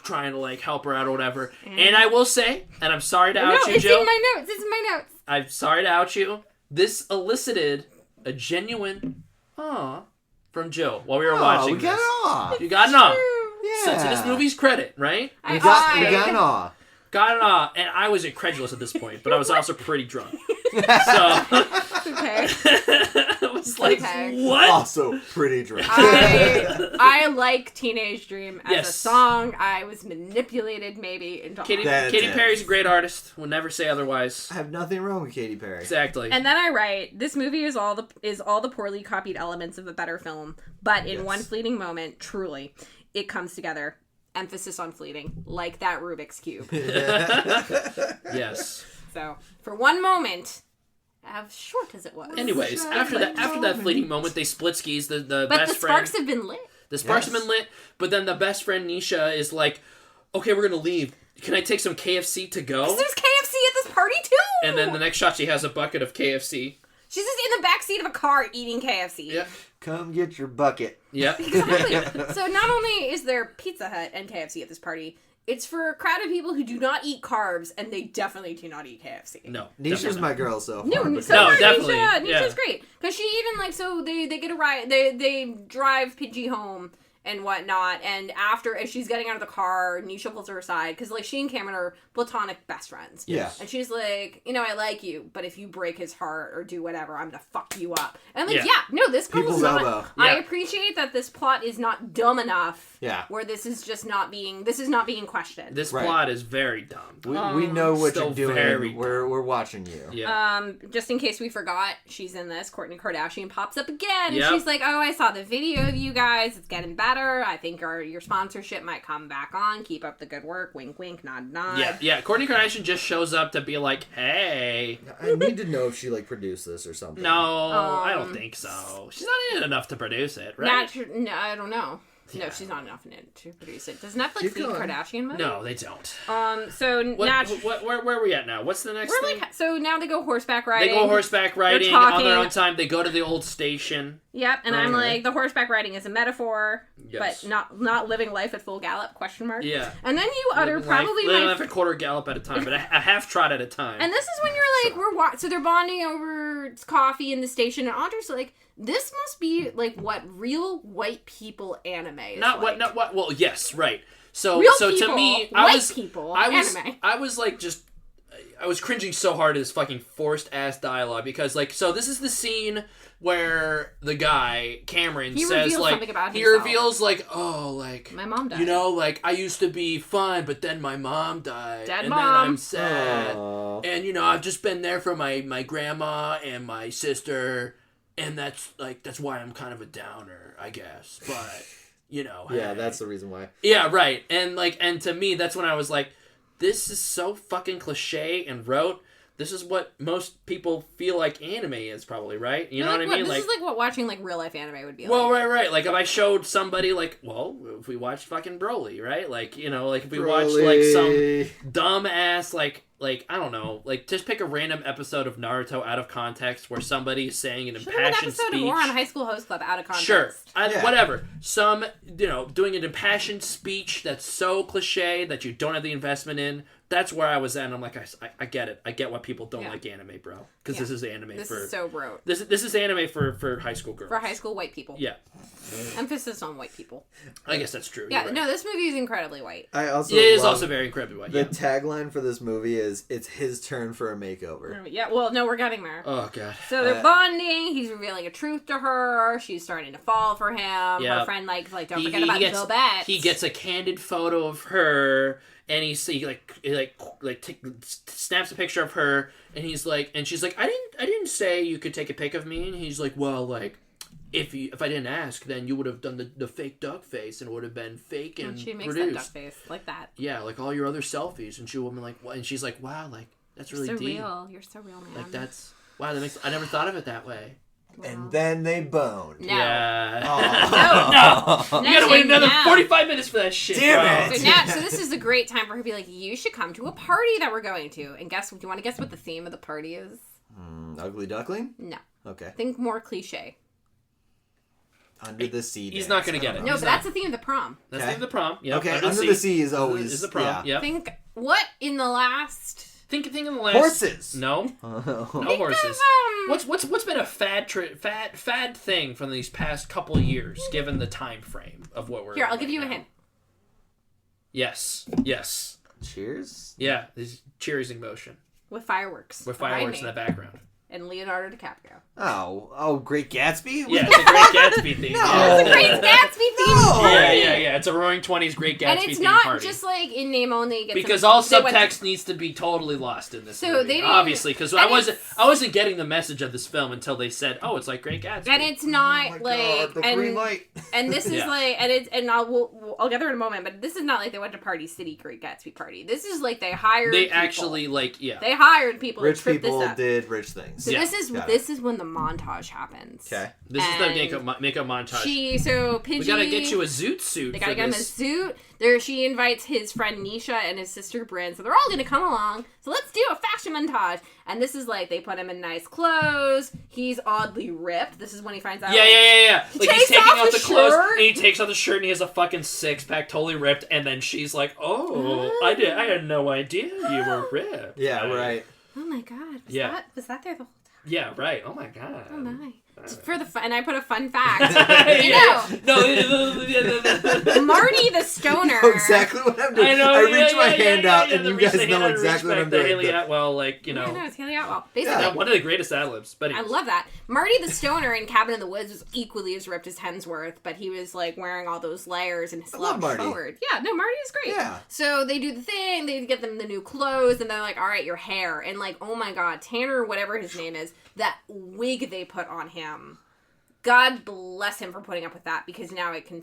trying to like help her out or whatever. And I will say, and I'm sorry to No, out you, it's Jill. in my notes. It's in my notes. I'm sorry to out you. This elicited a genuine "aw" from Jill while we were watching we got this. an awe. You got an aw. Yeah. So to this movie's credit, right? We got an awe. and I was incredulous at this point, but I was also pretty drunk. So Okay. I was like, Okay. what? Also pretty drunk. I like Teenage Dream as a Yes. song. I was manipulated maybe into Katy That's it. Perry's a great artist. We'll never say otherwise. I have nothing wrong with Katy Perry. Exactly. And then I write, this movie is all the poorly copied elements of a better film, but in Yes. one fleeting moment, truly, it comes together. Emphasis on fleeting, like that Rubik's Cube. Yes. So, for one moment, as short as it was. Anyways, after that fleeting moment, they split skis. The but best the friend. sparks have been lit. The sparks Yes. have been lit, but then the best friend Nisha is like, "Okay, we're gonna leave. Can I take some KFC to go?" There's KFC at this party, too! And then the next shot, she has a bucket of KFC. She's just in the backseat of a car eating KFC. Yeah. Come get your bucket. Yep. Exactly. So not only is there Pizza Hut and KFC at this party, it's for a crowd of people who do not eat carbs, and they definitely do not eat KFC. No. Nisha's definitely my girl so far. No, because- so No, far, definitely, Nisha's yeah. great because she even like so they get a ride. They drive Pidgey home and whatnot, and after as she's getting out of the car, Nisha pulls her aside because like she and Cameron are platonic best friends. Yeah. And she's like, I like you, but if you break his heart or do whatever, I'm gonna fuck you up. And I'm like, Yeah. no, this girl's People's not. elbow. I Yeah. appreciate that this plot is not dumb enough. Yeah. Where this is not being questioned. This Right. plot is very dumb. We know what Still you're very doing. We're watching you. Yeah. Just in case we forgot, she's in this. Kourtney Kardashian pops up again. And Yep. she's like, "Oh, I saw the video of you guys. It's getting better. I think your sponsorship might come back on. Keep up the good work. Wink, wink, nod, nod." Yeah. Kourtney Kardashian just shows up to be like, "Hey." I need to know if she produced this or something. No, I don't think so. She's not in it enough to produce it, right? No, I don't know. No, she's not enough in it to produce it. Does Netflix Keep need going. Kardashian money? No, they don't. So Where are we at now? What's the next we're thing? like, so now they go horseback They riding. go horseback riding They're on their talking. own time. They go to the old station. Yep, and I'm Okay. like, the horseback riding is a metaphor, Yes. but not living life at full gallop? Question mark. Yeah. And then you utter Living probably living my life a quarter gallop at a time, but a half trot at a time. And this is when you're like, so they're bonding over coffee in the station, and Andre's like, this must be like what real white people anime is not like. what. Well, yes, right. So Real so people, to me, white people, I was anime. I was like just. I was cringing so hard at this fucking forced ass dialogue because like so this is the scene where the guy Cameron He says reveals like something about he himself. reveals like like My mom died. you know like I used to be fun but then my mom died Dead and mom. then I'm sad Aw. and I've just been there for my grandma and my sister and that's why I'm kind of a downer I guess but Yeah, hey. that's the reason why. Yeah, right. And to me, that's when I was like, this is so fucking cliche and rote. This is what most people feel like anime is probably, right? You know what I mean? This is like what watching like real life anime would be well, like. right. Like if I showed somebody like, well, if we watched fucking Broly, right? Like, like if we watched like some dumb ass like I don't know, like just pick a random episode of Naruto out of context where somebody is saying an Should have an impassioned episode speech. of War on High School Host Club out of context. Sure, Yeah. whatever. Some, doing an impassioned speech that's so cliche that you don't have the investment in. That's where I was at, and I'm like, I get it. I get why people don't Yeah. like anime, bro. Because Yeah. this is anime This for is so rote. this is anime for high school girls. For high school white people. Yeah, Emphasis on white people. I guess that's true. Yeah, You're right. no, this movie is incredibly white. I also It is love also very incredibly white. the Yeah. tagline for this movie is "It's his turn for a makeover." Yeah, well, no, we're getting there. Oh god. So they're bonding. He's revealing a truth to her. She's starting to fall for him. Yeah. Her friend like don't forget about Bill Betts. He gets a candid photo of her, and he snaps a picture of her, and she's like, I didn't say you could take a pic of me, and he's like, well, like, if I didn't ask, then you would have done the fake duck face, and it would have been fake and And she makes produced. that duck face like that. Yeah, like all your other selfies, and she would be like, what? And she's like, wow, like that's really so deep. real. You're so real, man. Like that's wow. That makes I never thought of it that way. And then they boned. No. Yeah. Oh. You gotta wait another Now. 45 minutes for that shit. Damn bro. it. So this is a great time for her to be like, you should come to a party that we're going to. And do you want to guess what the theme of the party is? Ugly duckling? No. Okay. Think more cliche. Under the sea. He's dance. not gonna I get don't it. know. No, He's but not. that's the theme of the prom. That's Okay. the the prom. Yep. Okay, under the sea is always is the prom. yeah. Yep. Think what in the last Think in the last Horses. No, Oh. no horses. of, What's been a fad thing from these past couple of years, given the time frame of what we're Here, in I'll give right you a now? hint. Yes. Cheers. Yeah, this cheersing motion with fireworks. with behind fireworks me. in the background. And Leonardo DiCaprio. Oh, Great Gatsby? Yeah, it's a Great Gatsby theme. No. Yeah. It's a Great Gatsby theme. No. Yeah. It's a Roaring 20s Great Gatsby And it's theme not party. just like in name only. Because all subtext needs to be totally lost in this So movie. they didn't- Obviously, because and I wasn't getting the message of this film until they said, "Oh, it's like Great Gatsby." And it's Oh not my like God, the green light. and this is Yeah. like and I'll get there in a moment, but this is not like they went to Party City Great Gatsby party. This is like they hired. They people. actually They hired people Rich to trip people this up. did rich things. So Yeah. Got this is when the montage happens. Okay. This is the And makeup montage. Pidgey. We gotta get you a zoot suit. They for gotta get him a this. suit. She invites his friend Nisha and his sister Bryn, so they're all gonna come along. So let's do a fashion montage. And this is like they put him in nice clothes. He's oddly ripped. This is when he finds out. Yeah. Like he's takes taking off off the the clothes, shirt. and he takes off the shirt, and he has a fucking 6-pack, totally ripped. And then she's like, "Oh, I had no idea you were ripped." Yeah, right. Oh my god. Yeah. Was that there the whole time? Yeah, right. Oh my god. Oh my. For the fun, and I put a fun fact. Yeah. No. Marty the stoner. You know exactly what I'm doing. I know. I reach my hand out, and you guys know exactly what I'm doing. Haley Atwell, like, you Yeah, know, no, it's Haley Atwell. Basically, Yeah. one of the greatest ad-libs. But I anyways. love that. Marty the stoner in Cabin in the Woods was equally as ripped as Hemsworth, but he was like wearing all those layers and I love slouched Marty. forward. Yeah, no, Marty is great. Yeah. So they do the thing, they get them the new clothes, and they're like, all right, your hair. And like, oh my god, Tanner, whatever his name is, that wig they put on him. God bless him for putting up with that, because now it can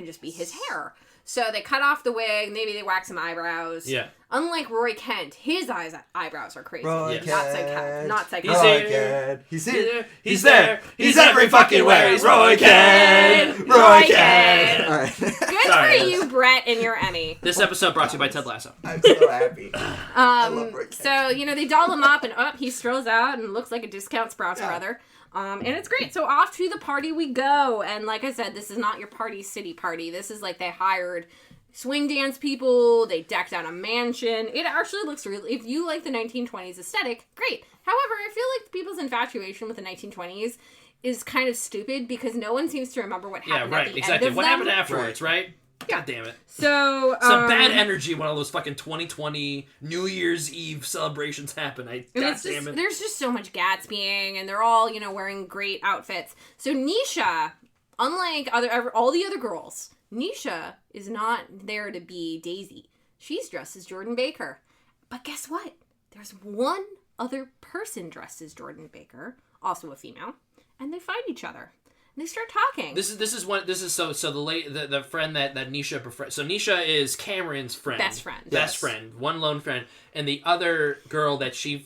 just be his hair. So they cut off the wig, maybe they wax some eyebrows. Yeah. Unlike Roy Kent, his eyebrows are crazy. Roy Yes. Kent. Not psychotic. He's Roy here. Kent. He's here. He's there. He's every fucking where. He's Roy Kent. Roy Roy Kent. Kent. All right. Good Sorry. for you, Brett, and your Emmy. This episode brought to you by Ted Lasso. I'm so happy. love Roy Kent. So, they doll him up, and he strolls out and looks like a discount Sprouts or Yeah. other. And it's great. So off to the party we go. And like I said, this is not your Party City party. This is like they hired swing dance people. They decked out a mansion. It actually looks really... If you like the 1920s aesthetic, great. However, I feel like people's infatuation with the 1920s is kind of stupid because no one seems to remember what Yeah, happened right. at the Exactly. end of What them. happened afterwards, right? Yeah. God damn it. So... Some bad energy when all those fucking 2020 New Year's Eve celebrations happen. And God it's just, damn it. there's just so much Gatsbying, and they're all, wearing great outfits. So Nisha, unlike all the other girls, Nisha is not there to be Daisy. She's dressed as Jordan Baker. But guess what? There's one other person dressed as Jordan Baker, also a female, and they find each other. And they start talking. The friend that Nisha befriends. So Nisha is Cameron's friend. Best friend. Best Yes. friend. One lone friend. And the other girl that she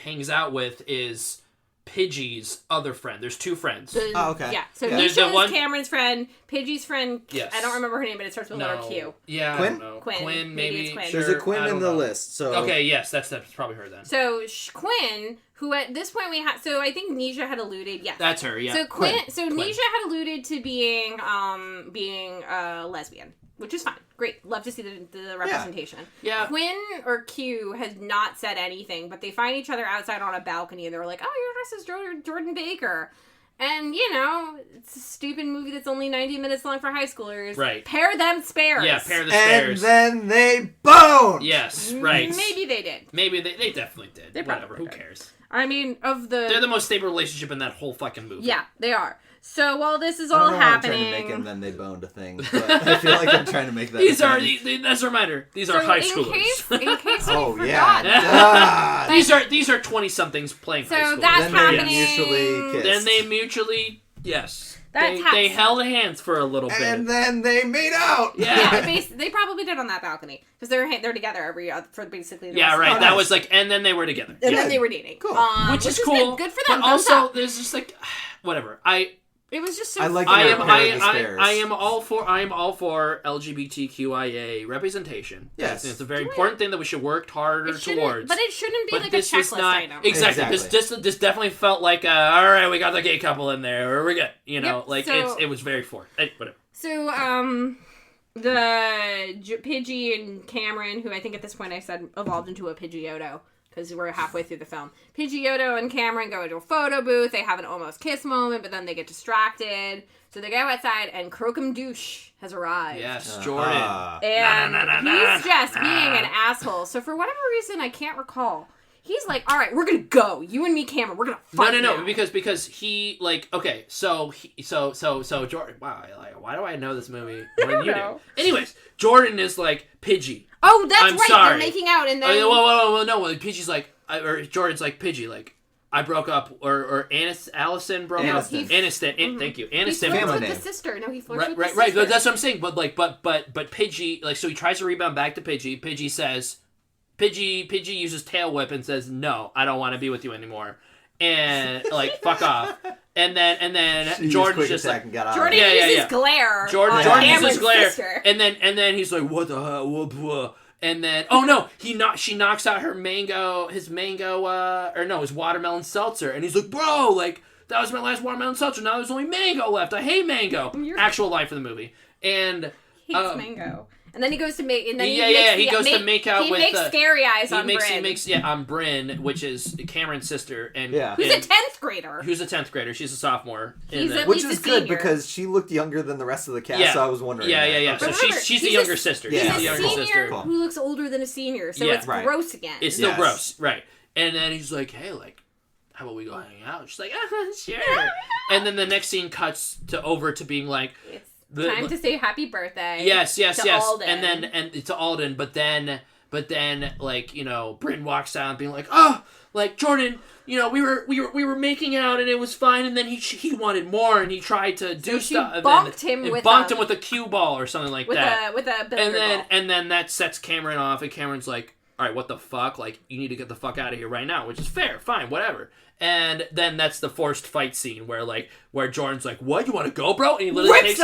hangs out with is Pidgey's other friend. There's two friends. Oh, okay. Yeah, so Yeah. Nisha The is one- Pidgey's friend, Pidgey's friend, Yes. I don't remember her name, but it starts with the letter Q. Yeah, Quinn? I don't know. Quinn. Maybe maybe. it's Quinn. There's a Quinn I don't in the know. list, so... Okay, yes, that's probably her then. So Quinn, who at this point so I think Nisha had alluded, yes. That's her, yeah. So Quinn. Nisha had alluded to being a lesbian, which is fine. Great. Love to see the representation. Yeah. Quinn or Q has not said anything, but they find each other outside on a balcony and they're like, "Oh, you're dressed as Jordan Baker." And, it's a stupid movie that's only 90 minutes long for high schoolers. Right. Pair them spares. Yeah, pair the And spares. then they bone! Yes, right. Maybe they did. Maybe they definitely did. They probably Whatever, who did. cares? I mean, They're the most stable relationship in that whole fucking movie. Yeah, they are. So while this is I all don't know why I'm happening... trying to make and then they boned a thing, but I feel like I'm trying to make that These a are thing. that's a reminder. These are high schoolers. In case Oh, we yeah. forgot. God. these are 20-somethings playing high So school. that's Then they happening. mutually kiss. Then they mutually yes. That's They held hands for a little bit. And then they made out! Yeah, they probably did on that balcony because they're together for basically. The Yeah, rest right. of the That time. was like, and then they were together. And Yeah. then they were dating. Cool. Which is good. cool. Good for them. But Thumbs also, up. there's just like, whatever. It was just so. I like fun. it. I am all for LGBTQIA representation. Yes. It's a very important thing that we should work harder It shouldn't- towards. but it shouldn't be But like a this was checklist not item. exactly. This definitely felt like all right, we got the gay couple in there, or we're good. Yep, so- it was very forced. Whatever. So the Pidgey and Cameron, who I think at this point I said evolved into a Pidgeotto because we're halfway through the film. Pidgeotto and Cameron go into a photo booth. They have an almost kiss moment, but then they get distracted. So they go outside, and Crocum Douche has arrived. Yes, Jordan. And he's just being an asshole. So for whatever reason, I can't recall. He's like, all right, we're going to go. You and me, Cameron, we're going to fight No, now. because he, like, okay, so Jordan, wow, like, why do I know this movie more than you know. do? Anyways, Jordan is like, Pidgey. Oh, that's I'm right. sorry. They're making out, and then... No, Pidgey's like, or Jordan's like, Pidgey, like, I broke up, or Allison broke up. Aniston, thank you. He Aniston flirts broke with name. the sister. No, he flirts with the Right, sister. right. That's what I'm saying. But Pidgey, like, so he tries to rebound back to Pidgey. Pidgey says, Pidgey uses tail whip and says, "No, I don't want to be with you anymore," and like, fuck off. And then Jordan's just like, Jordan uses glare. Jordan on uses Cameron's glare, sister. and then he's like, "What the hell?" Whoop, whoop. And then, oh no, she knocks out his watermelon seltzer, and he's like, "Bro, like, that was my last watermelon seltzer. Now there's only mango left. I hate mango." Actual line for the movie, and hates mango. And then he goes to make, and then he goes to make out with. He makes scary eyes on Bryn. He makes on Bryn, which is Cameron's sister, and who's a 10th grader. Who's a 10th grader? She's a sophomore. Which is good because she looked younger than the rest of the cast. So I was wondering. Yeah. So remember, she's the younger sister. He's She's the a younger senior sister who looks older than a senior, so it's gross again. It's still gross, right? And then he's like, "Hey, like, how about we go hang out?" She's like, "Sure." And then the next scene cuts over to being like. Time to say happy birthday. Yes. Alden. And to Alden, but then like, you know, Bryn walks out being like, "Oh, like, Jordan, you know, we were making out and it was fine, and then he wanted more and he tried to do stuff and bonked him with a cue ball or something like that. With a billiard ball. And then that sets Cameron off, and Cameron's like, "All right, what the fuck? Like, you need to get the fuck out of here right now," which is fair, fine, whatever. And then that's the forced fight scene where Jordan's like, "What? You want to go, bro?" And he literally rips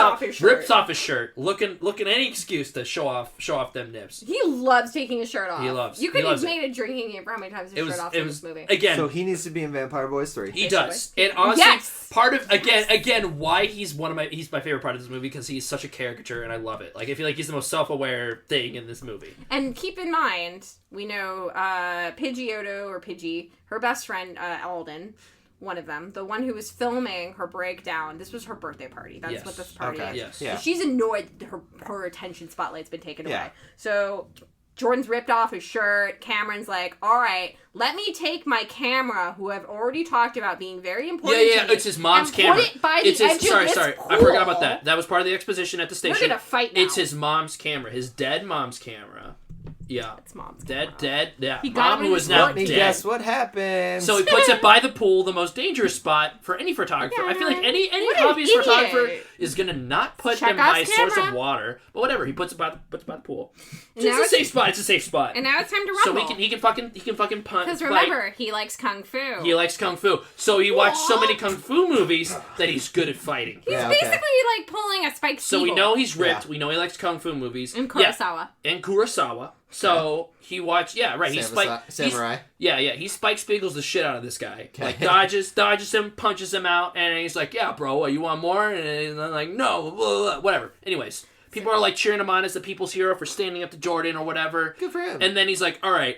off his shirt, looking any excuse to show off them nips. He loves taking his shirt off. He loves. You could have made a drinking game for how many times his shirt off in this movie. Again, so he needs to be in Vampire Boys 3. He does. And honestly, part of again why he's my favorite part of this movie, because he's such a caricature and I love it. Like, I feel like he's the most self-aware thing in this movie. And keep in mind, we know Pidgeotto or Pidgey, her best friend Alden, one of them, the one who was filming her breakdown. This was her birthday party. That's what this party is. Yes. So she's annoyed her attention spotlight's been taken away. So Jordan's ripped off his shirt. Cameron's like, "All right, let me take my camera, who I've already talked about being very important to me, it's his mom's camera. Put it by the edge of this pool. I forgot about that. That was part of the exposition at the station. We're gonna fight now. It's his mom's camera, his dead mom's camera. Yeah. It's mom's dead. camera. Yeah. Mom, who is now Let me dead. guess what happened. So he puts it by the pool, the most dangerous spot for any photographer. I feel like any hobbyist photographer is gonna not put them by a source of water. But whatever, he puts it by the pool. It's a safe spot. It's a safe spot. And now it's time to rumble. So he can fucking punt. Because remember, he likes kung fu. He likes kung fu. So he watched so many kung fu movies that he's good at fighting. He's basically like pulling a Spike Spiegel. So we know he's ripped. We know he likes kung fu movies. And Kurosawa. And Kurosawa. So he watched, Samurai. He Spike Spiegels the shit out of this guy. Okay. Like, dodges him, punches him out, and he's like, "Yeah, bro, you want more?" And I'm like, "No, blah, blah, blah. Whatever." Anyways, people are like cheering him on as the people's hero for standing up to Jordan or whatever. Good for him. And then he's like, "All right,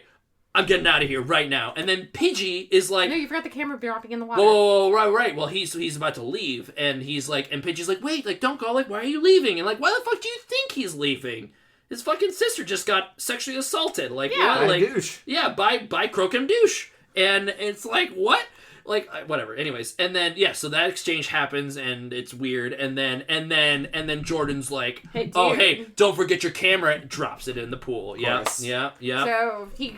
I'm getting out of here right now." And then Pidgey is like, "No, you forgot the camera dropping in the water." Whoa, right. Well, he's about to leave, and he's like, and Pidgey's like, "Wait, like, don't go. Like, why are you leaving?" And like, why the fuck do you think he's leaving? His fucking sister just got sexually assaulted. Like, douche. Yeah, by Crocum Douche. And it's like, what? Like, whatever. Anyways, and then so that exchange happens, and it's weird. And then Jordan's like, "Hey, don't forget your camera." And drops it in the pool. Yeah. So he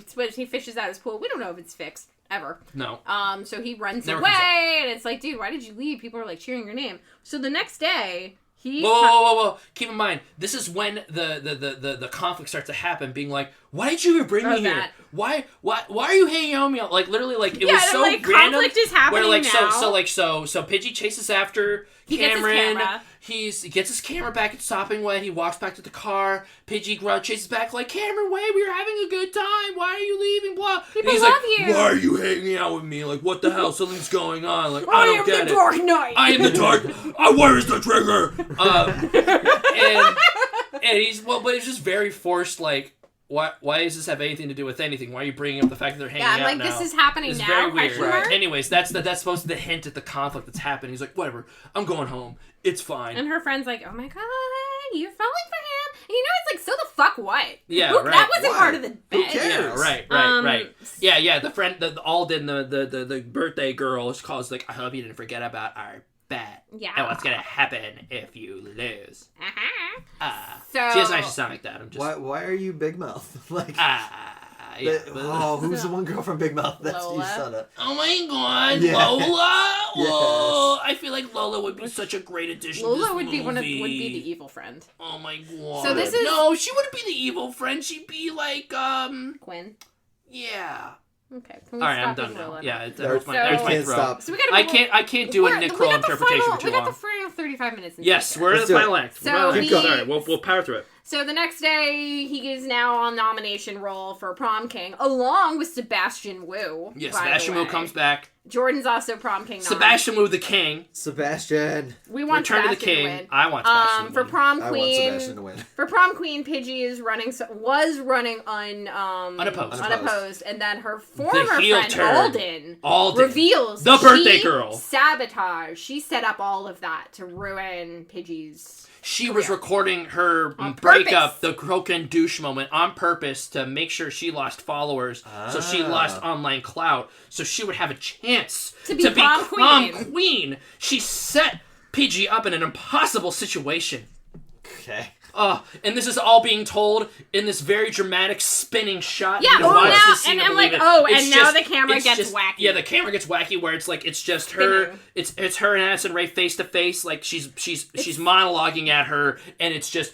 fishes out his pool. We don't know if it's fixed ever. No. So he runs away, and it's like, dude, why did you leave? People are like cheering your name. So the next day. Whoa. Keep in mind, this is when the conflict starts to happen, being like, "Why did you even bring me here? Why are you hanging out with me?" Like, literally, like, it was so random. Conflict is happening where, like, now. So Pidgey chases after Cameron. He gets his camera back at Sopping Wet. He walks back to the car. Pidgey chases back like, "Cameron, wait, we were having a good time. Why are you leaving?" Blah. People and he's love like, you. "Why are you hanging out with me? Like, what the hell? Something's going on. Like, I don't get it. am the Dark Knight. I am the Dark. Where is the trigger?" And he's but it's just very forced. Like, why does this have anything to do with anything? Why are you bringing up the fact that they're hanging Yeah, I'm out like, now? this is happening It's now? very weird. Question mark? Anyways, that's supposed to be the hint at the conflict that's happening. He's like, whatever, I'm going home. It's fine. And her friend's like, oh my god, you're falling for him. And it's like, so the fuck what? Yeah, Who, right. That wasn't Why? part of the Who bed. cares? Yeah, right. Yeah, the friend, the Alden, the birthday girl, is called like, I hope you didn't forget about our bet. Yeah. And what's gonna happen if you lose? Uh-huh. She doesn't actually sound like that. I'm just. Why are you Big Mouth? Like, Yeah. who's the one girl from Big Mouth that's you Lola. son of? Oh my god, Yeah. Lola! Whoa! Yes. I feel like Lola would be such a great addition to Lola this would be movie. would be the evil friend. Oh my god. So this is- No, she wouldn't be the evil friend. She'd be like, Quinn. yeah. Okay. Can we Alright, stop I'm done with now. Lola? Yeah, There's there's my can't throw. stop. So we gotta. I can't do a Nick Kroll interpretation for too We got long. the final 35 minutes. into Yes, it. we're in Let's the do it. final act. So Final act. he- Alright, we'll power through it. So the next day, he is now on nomination roll for prom king, along with Sebastian Wu. Yeah, by the Sebastian Wu way. comes back. Jordan's also prom king. nom. Sebastian Wu the king. Sebastian. We want Return to the Sebastian king. to win. I want Sebastian to For win. prom I want queen. Sebastian to win. For prom queen, Pidgey is was running unopposed, and then her former heel friend turn. Alden reveals The birthday she girl. sabotage. She set up all of that to ruin Pidgey's. She was career. recording her On breakup, purpose. the croaking douche moment, on purpose to make sure she lost followers, so she lost online clout, so she would have a chance To be prom queen. She set PG up in an impossible situation. Okay. And this is all being told in this very dramatic spinning shot. Yeah, You can watch now, this scene and and I'm like, believe it. oh, It's and now just- the camera it's gets just- wacky. Yeah, the camera gets wacky where it's like it's just her. Spinning. It's her and Addison Rae face to face, like she's monologuing at her, and it's just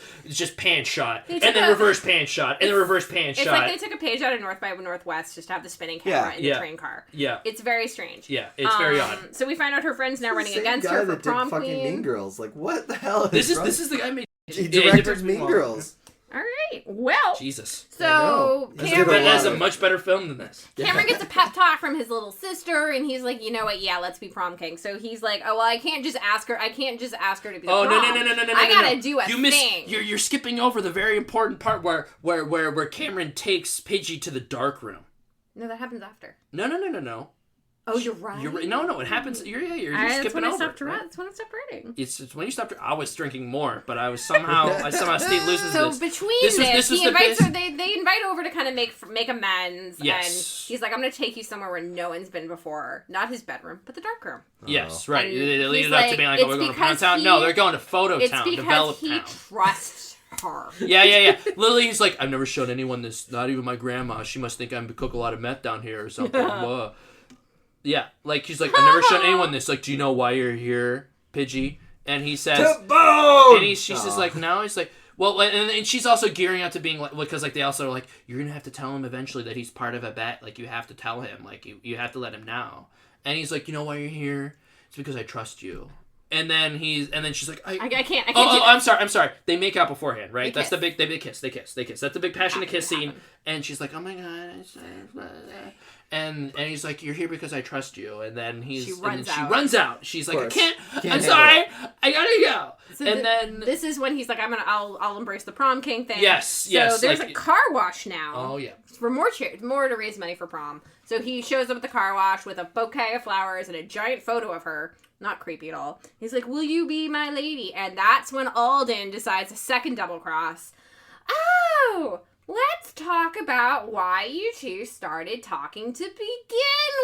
pan shot, They and took then a- reverse pan shot, and then reverse pan It's shot. like they took a page out of North by Northwest just to have the spinning camera in the Yeah. train car. Yeah, It's very strange. yeah, it's very odd. So we find out her friend's now running Same against guy her for that did prom fucking queen. Mean Girls. Like, what the hell? This wrong? is the guy who made. He Yeah, directed Mean Girls. All right. Well, Jesus, so I know. That's Cameron, good that is lot a of- much better film than this. Cameron gets a pep talk from his little sister, and he's like, you know what? Yeah, let's be prom king. So he's like, oh well, I can't just ask her. I can't just ask her to be the Oh prom. no! I gotta do a You missed. thing. You're skipping over the very important part where Cameron takes Pidgey to the dark room. No, that happens after. No. Oh, you're right. No. It happens. You're All right, that's skipping when I over. stopped. right? That's when I stopped writing. It's when you stopped. I was drinking more, but I was somehow stayed loose to So this. between This was he the invites best- her. They invite over to kind of make amends. Yes. And he's like, I'm gonna take you somewhere where no one's been before. Not his bedroom, but the dark room. Yes, right. And They lead he's it up to like, being like, it's oh, we're going to because Town. he- No, they're going to Photo It's Town, because Develop he Town. trusts her. Yeah. Literally, he's like, I've never shown anyone this, not even my grandma. She must think I cook a lot of meth down here or something. Whoa. Yeah, like, he's like, I've never shown anyone this. Like, do you know why you're here, Pidgey? And he says, Boom! and she's just like, no. He's like, well, and she's also gearing up to being like, because like they also are like, you're gonna have to tell him eventually that he's part of a bet. Like, you have to tell him, like, you have to let him know. And he's like, you know why you're here? It's because I trust you. And then she's like, I can't. I can't. Oh, do that. I'm sorry. They make out beforehand, right? They That's kiss. they kiss. That's the big passionate kiss scene. Happened. And she's like, oh my god, and he's like, you're here because I trust you. And then she runs out. She's like, I can't. I'm handle sorry. I gotta go. So and then this is when he's like, I'll embrace the prom king thing. Yes, So there's like- a car wash now. oh yeah. For more to raise money for prom. So he shows up at the car wash with a bouquet of flowers and a giant photo of her. Not creepy at all. He's like, will you be my lady? And that's when Alden decides a second double cross. Oh, let's talk about why you two started talking to begin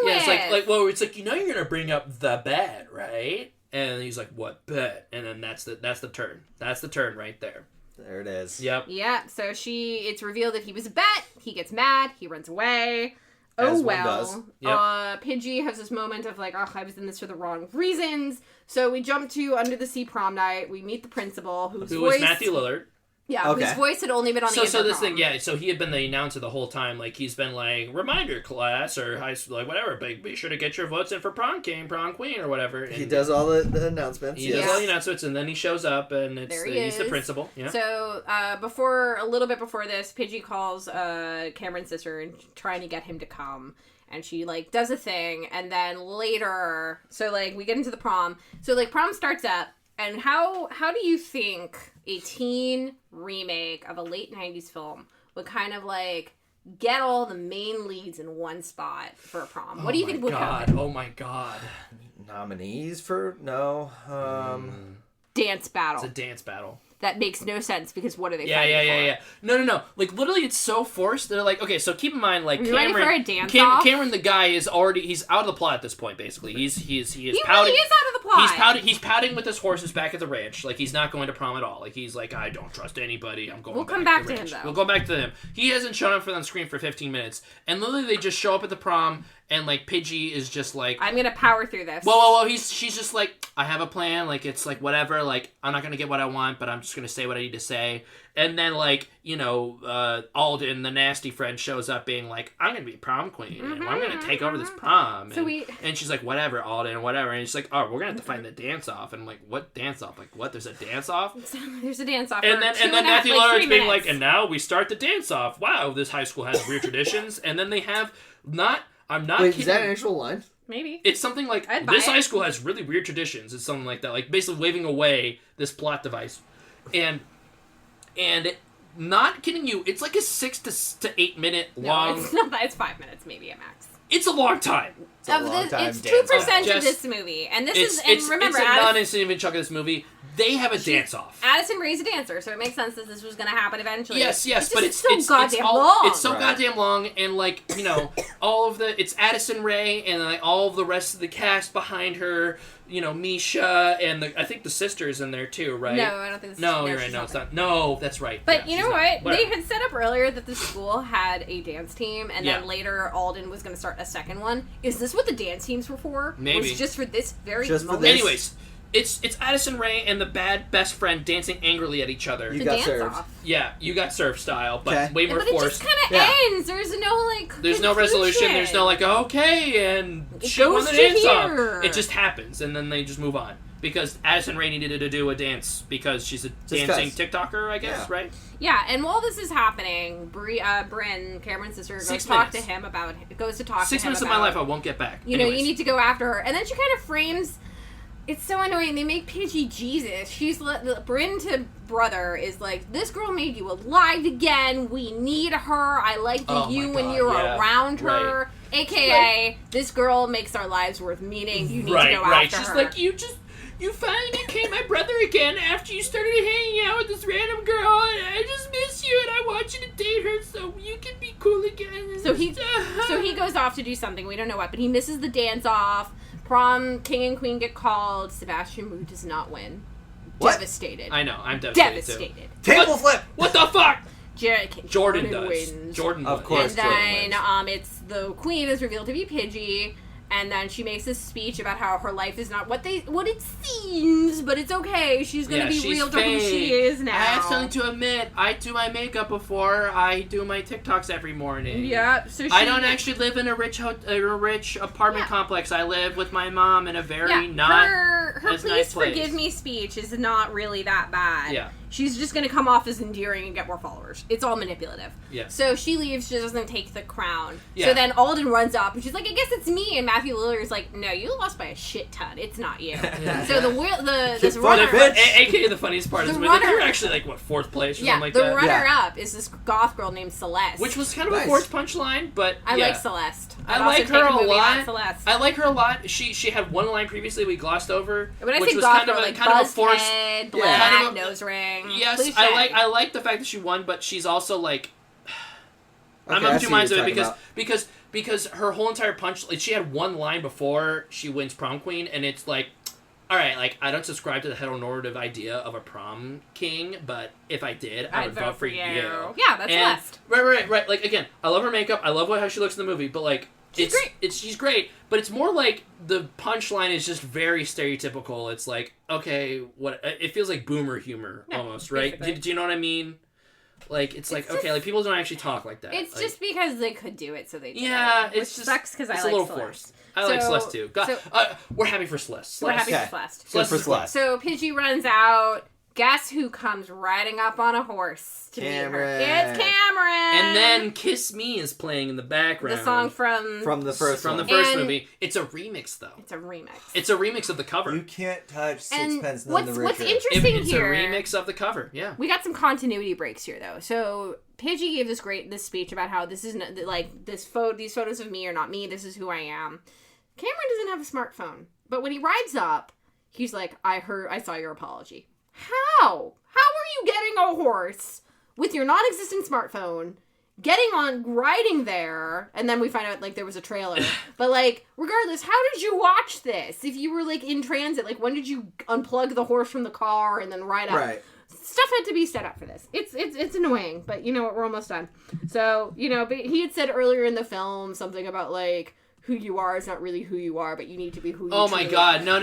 with. Yeah, it's like, you know, you're gonna bring up the bet, right? And he's like, what bet? And then that's the turn. That's the turn right there. There it is. Yep. Yeah, so it's revealed that he was a bet. He gets mad. He runs away. As Oh one well. does. Yep. Pidgey has this moment of like, oh, I was in this for the wrong reasons. So we jump to Under the Sea prom night. We meet the principal, whose Who voice, was Matthew Lillard? yeah, Okay. whose voice had only been on the So this intercom. thing, yeah. So he had been the announcer the whole time. Like, he's been like, reminder class or high school, like whatever. But be sure to get your votes in for prom king, prom queen, or whatever. And He does all the announcements. He yes. does all the announcements, and then he shows up, and There he's he the is. principal. Yeah. So a little bit before this, Pidgey calls Cameron's sister and trying to get him to come. And she, like, does a thing. And then later, so, like, we get into the prom. So, like, prom starts up. And how do you think a teen remake of a late 90s film would kind of like get all the main leads in one spot for a prom? What do you think would happen? Oh my god. Nominees for no. Dance battle. It's a dance battle. That makes no sense because what are they Yeah. No. Like, literally, it's so forced. They're like, okay, so keep in mind, like, Are you ready for a dance off? Cameron, the guy, he's out of the plot at this point, basically. He is He pouting. really is out of the plot. He's pouting with his horses back at the ranch. Like, he's not going to prom at all. Like, he's like, I don't trust anybody. I'm going We'll back come back to to the him, ranch. though. We'll go back to him. He hasn't shown up on screen for 15 minutes. And literally, they just show up at the prom, and, like, Pidgey is just like, I'm gonna power through this. Whoa. She's just like, I have a plan. Like, it's like, whatever. Like, I'm not going to get what I want, but I'm just going to say what I need to say. And then, like, Alden, the nasty friend, shows up being like, I'm going to be prom queen. And I'm going to take over this prom. And she's like, whatever, Alden, whatever. And she's like, oh, we're going to have to find the dance off. And I'm like, what dance off? Like, what? There's a dance off? There's a dance off. And then Matthew Lillard's being like, and now we start the dance off. Wow, this high school has weird traditions. And then they have I'm not Wait, kidding. is that an actual line? Maybe. It's something like, I'd buy this it. high school has really weird traditions. It's something like that. Like, basically waving away this plot device. And not kidding you, it's like a 6 to 8 minute long... No, it's not that. It's 5 minutes maybe at max. It's a long time. It's a long time It's dance 2% off. of this movie. And this It's, is... And remember, it's a non-insignificant chunk of this movie. They have a dance-off. Addison Rae's a dancer, so it makes sense that this was going to happen eventually. Yes, But it's so goddamn long. It's so Right. goddamn long, and like, all of it's Addison Rae and like all of the rest of the cast behind her, Misha, and I think the sister's in there too, right? No, I don't think this No, is... you're right. No, it's not. No, that's right. But Yeah, you know she's not. what? Whatever. They had set up earlier that the school had a dance team, and Yeah. then later Alden was going to start a second one. Is this what the dance teams were for? Maybe. Was it just for this very Just for moment? this. Anyways, it's Addison Rae and the bad best friend dancing angrily at each other. You The got dance served. off. Yeah, you got surf style, but Okay. way Yeah, more but it forced. just kind of Yeah. ends. There's no There's no resolution. There's no like, okay, and It she won goes the to dance off. here. It just happens, and then they just move on because Addison Rae needed to do a dance because she's a Just dancing 'cause. TikToker, I guess, Yeah. right? Yeah, and while this is happening, Bryn, Cameron's sister, goes 6 to talk minutes. to him about. Goes to talk 6 to him minutes of about, my life I won't get back. You know, Anyways. you need to go after her, and then she kind of frames. It's so annoying. They make Pidgey Jesus. Bryn to brother is like, this girl made you alive again. We need her. I liked Oh you my when God, you were yeah. around her. Right. AKA, this girl makes our lives worth meaning. You need to go after She's her. like, you finally became my brother again after you started hanging out with this random girl, and I just miss you, and I want you to date her so you can be cool again. So he goes off to do something. We don't know what, but he misses the dance off. Prom king and queen get called. Sebastian Wu does not win. What? Devastated. I know, I'm devastated too. Devastated. Table What? flip! What the fuck? Jordan does. wins. Jordan Of does. course. And Jordan then it's the queen is revealed to be Pidgey, and then she makes this speech about how her life is not what it seems, but it's okay. She's gonna be she's real to who she fake. is now. I have something to admit. I do my makeup before I do my TikToks every morning. Yeah, so she, I don't actually live in a rich apartment Yeah. complex. I live with my mom in a very Yeah, not her as please nice place. forgive me speech is not really that bad. Yeah. She's just gonna come off as endearing and get more followers. It's all manipulative. Yeah. So she leaves, she doesn't take the crown. Yeah. So then Alden runs up and she's like, I guess it's me, and Matthew Lillard's like, no, you lost by a shit ton. It's not you. So this Get runner fucked, bitch. AKA the funniest part The is when like, runner- you're actually like what, 4th place or yeah, something like the that. runner-up is this goth girl named Celeste. Which was kind of Nice. a forced punchline, but I yeah. like Celeste. I I'd like also her take a movie lot. about Celeste. I like her a lot. She had one line previously we glossed over, When I which say was goth kind of girl, a like kind of a buzz forced. head, Yeah. black, Kind of a- nose ring. Yes, cliche. I like the fact that she won, but she's also like I'm Okay, I of see two what minds of you're it talking because her whole entire punch. Like, she had one line before she wins prom queen, and it's like, all right, like I don't subscribe to the heteronormative idea of a prom king, but if I did, I I'd would vote for you. Yeah, that's And Celeste. right. Like again, I love her makeup. I love how she looks in the movie, but like She's great. she's great. But it's more like the punchline is just very stereotypical. It's like, okay, what it feels like boomer humor Yeah, almost, right? basically. Do you know what I mean? Like it's like just- okay, like people don't actually talk like that. It's Like, just because they could do it, so they did yeah, it, which it's just sucks because I it's like a little Celeste. forced. I like So- Celeste too. God, so- we're happy for Celeste. We're happy Okay. for Celeste. Good for is Celeste. So Pidgey runs out. guess who comes riding up on a horse to meet her? Cameron. It's Cameron. And then "Kiss Me" is playing in the background. the song from the first from the one. first And- movie. It's a remix, though. It's a remix. It's a remix of the cover. You can't touch and Sixpence None the what's Richer. interesting It's here? a remix of the cover. Yeah. We got some continuity breaks here, though. So Pidgey gave this speech about how this isn't like these photos of me are not me. This is who I am. Cameron doesn't have a smartphone, but when he rides up, he's like, I saw your apology. How are you getting a horse with your non-existent smartphone? Riding there, and then we find out, like, there was a trailer. But, like, regardless, how did you watch this? If you were, like, in transit, like, when did you unplug the horse from the car and then ride up? Right. Stuff had to be set up for this. It's annoying, but you know what? We're almost done. So, you know, but he had said earlier in the film something about, like, who you are is not really who you are, but you need to be who you Oh my truly God! are. No!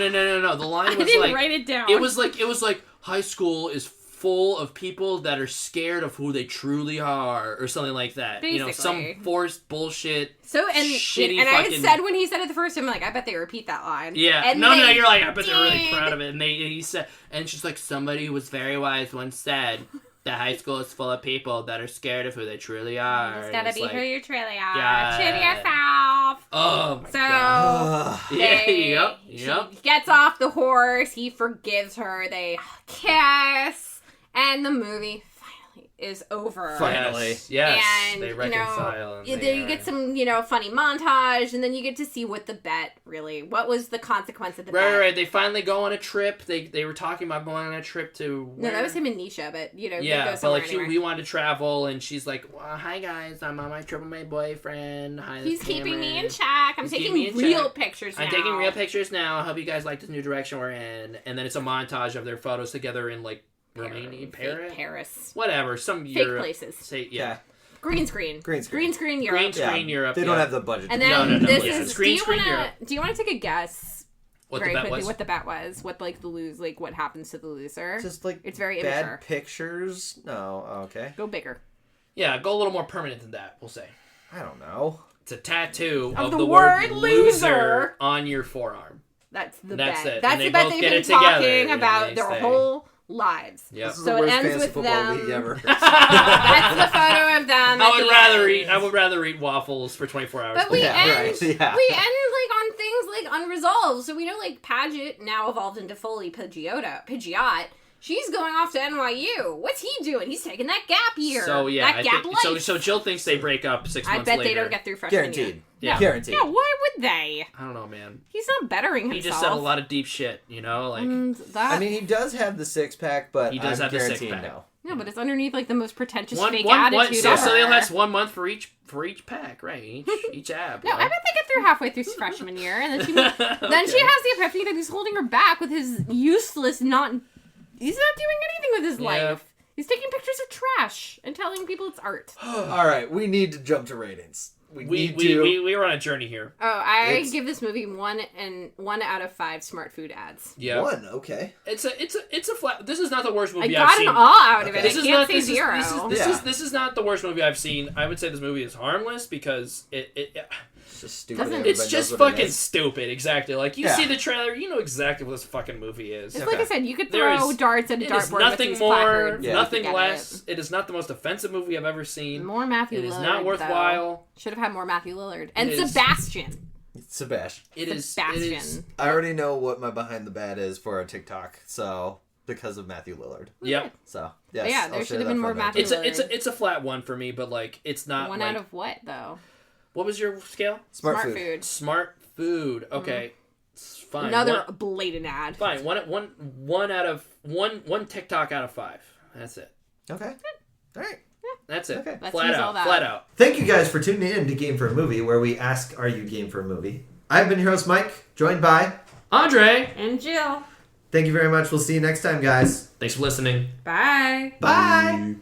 The line I was didn't like write it down. it was like high school is full of people that are scared of who they truly are, or something like that. You know, Basically. some forced bullshit. So shitty and I had fucking- said when he said it the first time, like, I bet they repeat that line. Yeah. And No, they you're like, I bet they're really did. proud of it. And he said, and she's like, somebody who was very wise once said that high school is full of people that are scared of who they truly are. It's And gotta it's be like, who you truly are. Yeah. True to yourself. Oh my So God. Ugh. Yep. She gets off the horse. He forgives her. They kiss, and the movie finally is over. Finally. Yes. And, They you know, reconcile. and You, they you are- get some, funny montage, and then you get to see what the bet really. What was the consequence of the bet? Right. They finally go on a trip. They were talking about going on a trip to. No, that where? was him and Nisha, but they go Yeah, but somewhere like anywhere. he wanted to travel, and she's like, well, "Hi guys, I'm on my trip with my boyfriend. Hi, this He's is keeping me Cameron. in check. I'm He's taking keeping me in real check. pictures now. I'm taking real pictures now. I hope you guys like this new direction we're in." And then it's a montage of their photos together in like Romania, Fake Paris. whatever, some Fake Europe. places. Say Yeah. yeah. Green screen. Green screen. Europe. Green screen Europe. They yeah. don't have the budget. And to then do No, this yeah, is. screen Europe. Do you want to take a guess? What very the bet quickly, was? what the bet was? What what happens to the loser? Just like It's very bad immature. pictures. No, okay. Go bigger. Yeah, go a little more permanent than that. We'll say I don't know. it's a tattoo Of of the word word loser loser on your forearm. That's the That's bet. it. That's And the they bet both they've get been it together, talking and about they their say- whole lives. Yep. This is So the it worst ends fantasy with football them. league ever. That's the photo of them. I would rather eat waffles for 24 hours. But we Yeah, end, right, yeah. we end like on things like unresolved. So we know like Paget now evolved into fully Pidgeot. She's going off to NYU. What's he doing? He's taking that gap year. So yeah, that gap life. so Jill thinks they break up 6 I months bet later. they don't get through freshman Guaranteed. Yeah. year. Guaranteed. Yeah, why would they? I don't know, man. He's not bettering He himself. just said a lot of deep shit, you know, like And that, I mean, he does have the six pack, but He does I'm have the guaranteeing six-pack. no. no, but it's underneath like the most pretentious one, fake one, attitude so, ever. so they last 1 month for each pack, right? Each ab. No, I bet they get through halfway through freshman year, and then she then she has the epiphany that he's holding her back with his useless He's not doing anything with his Yeah. life. He's taking pictures of trash and telling people it's art. All right, we need to jump to ratings. we were on a journey here. Oh, I It's- give this movie 1 out of 5 smart food ads. Yeah, One, okay. it's a flat. This is not the worst I movie I've got seen. an all out of it. Okay. I can't say zero. This is not the worst movie I've seen. I would say this movie is harmless because It's just stupid. Doesn't- Everybody it's just knows what it fucking is. stupid. Exactly. Like you Yeah. see the trailer, you know exactly what this fucking movie is. It's Okay. like I said, you could There throw is- darts at a It is dartboard with nothing these more, placards. Yeah. nothing Forget less. It is not the most offensive movie I've ever seen. More Matthew It Lillard. is not worthwhile. Should have had more Matthew Lillard. And It is- Sebastian. Sebastian. It is. Sebastian. It is. I already know what my behind the bat is for a TikTok, so because of Matthew Lillard. Yep. So But yes, yeah, I'll there share should have that been more from there. Matthew It's a flat one for me, but like it's not 1 like, out of what, though? what was your scale? Smart food. Smart food. Okay. Fine. Another One, blatant ad. fine. One out of one TikTok out of 5. That's it. Okay. All right. That's it. Okay. Let's Flat use all out. that. Flat out. Thank you guys for tuning in to Game for a Movie, where we ask, "Are you game for a movie?" I've been your host, Mike, joined by. Andre, And Jill. Thank you very much. We'll see you next time, guys. thanks for listening. Bye. Bye.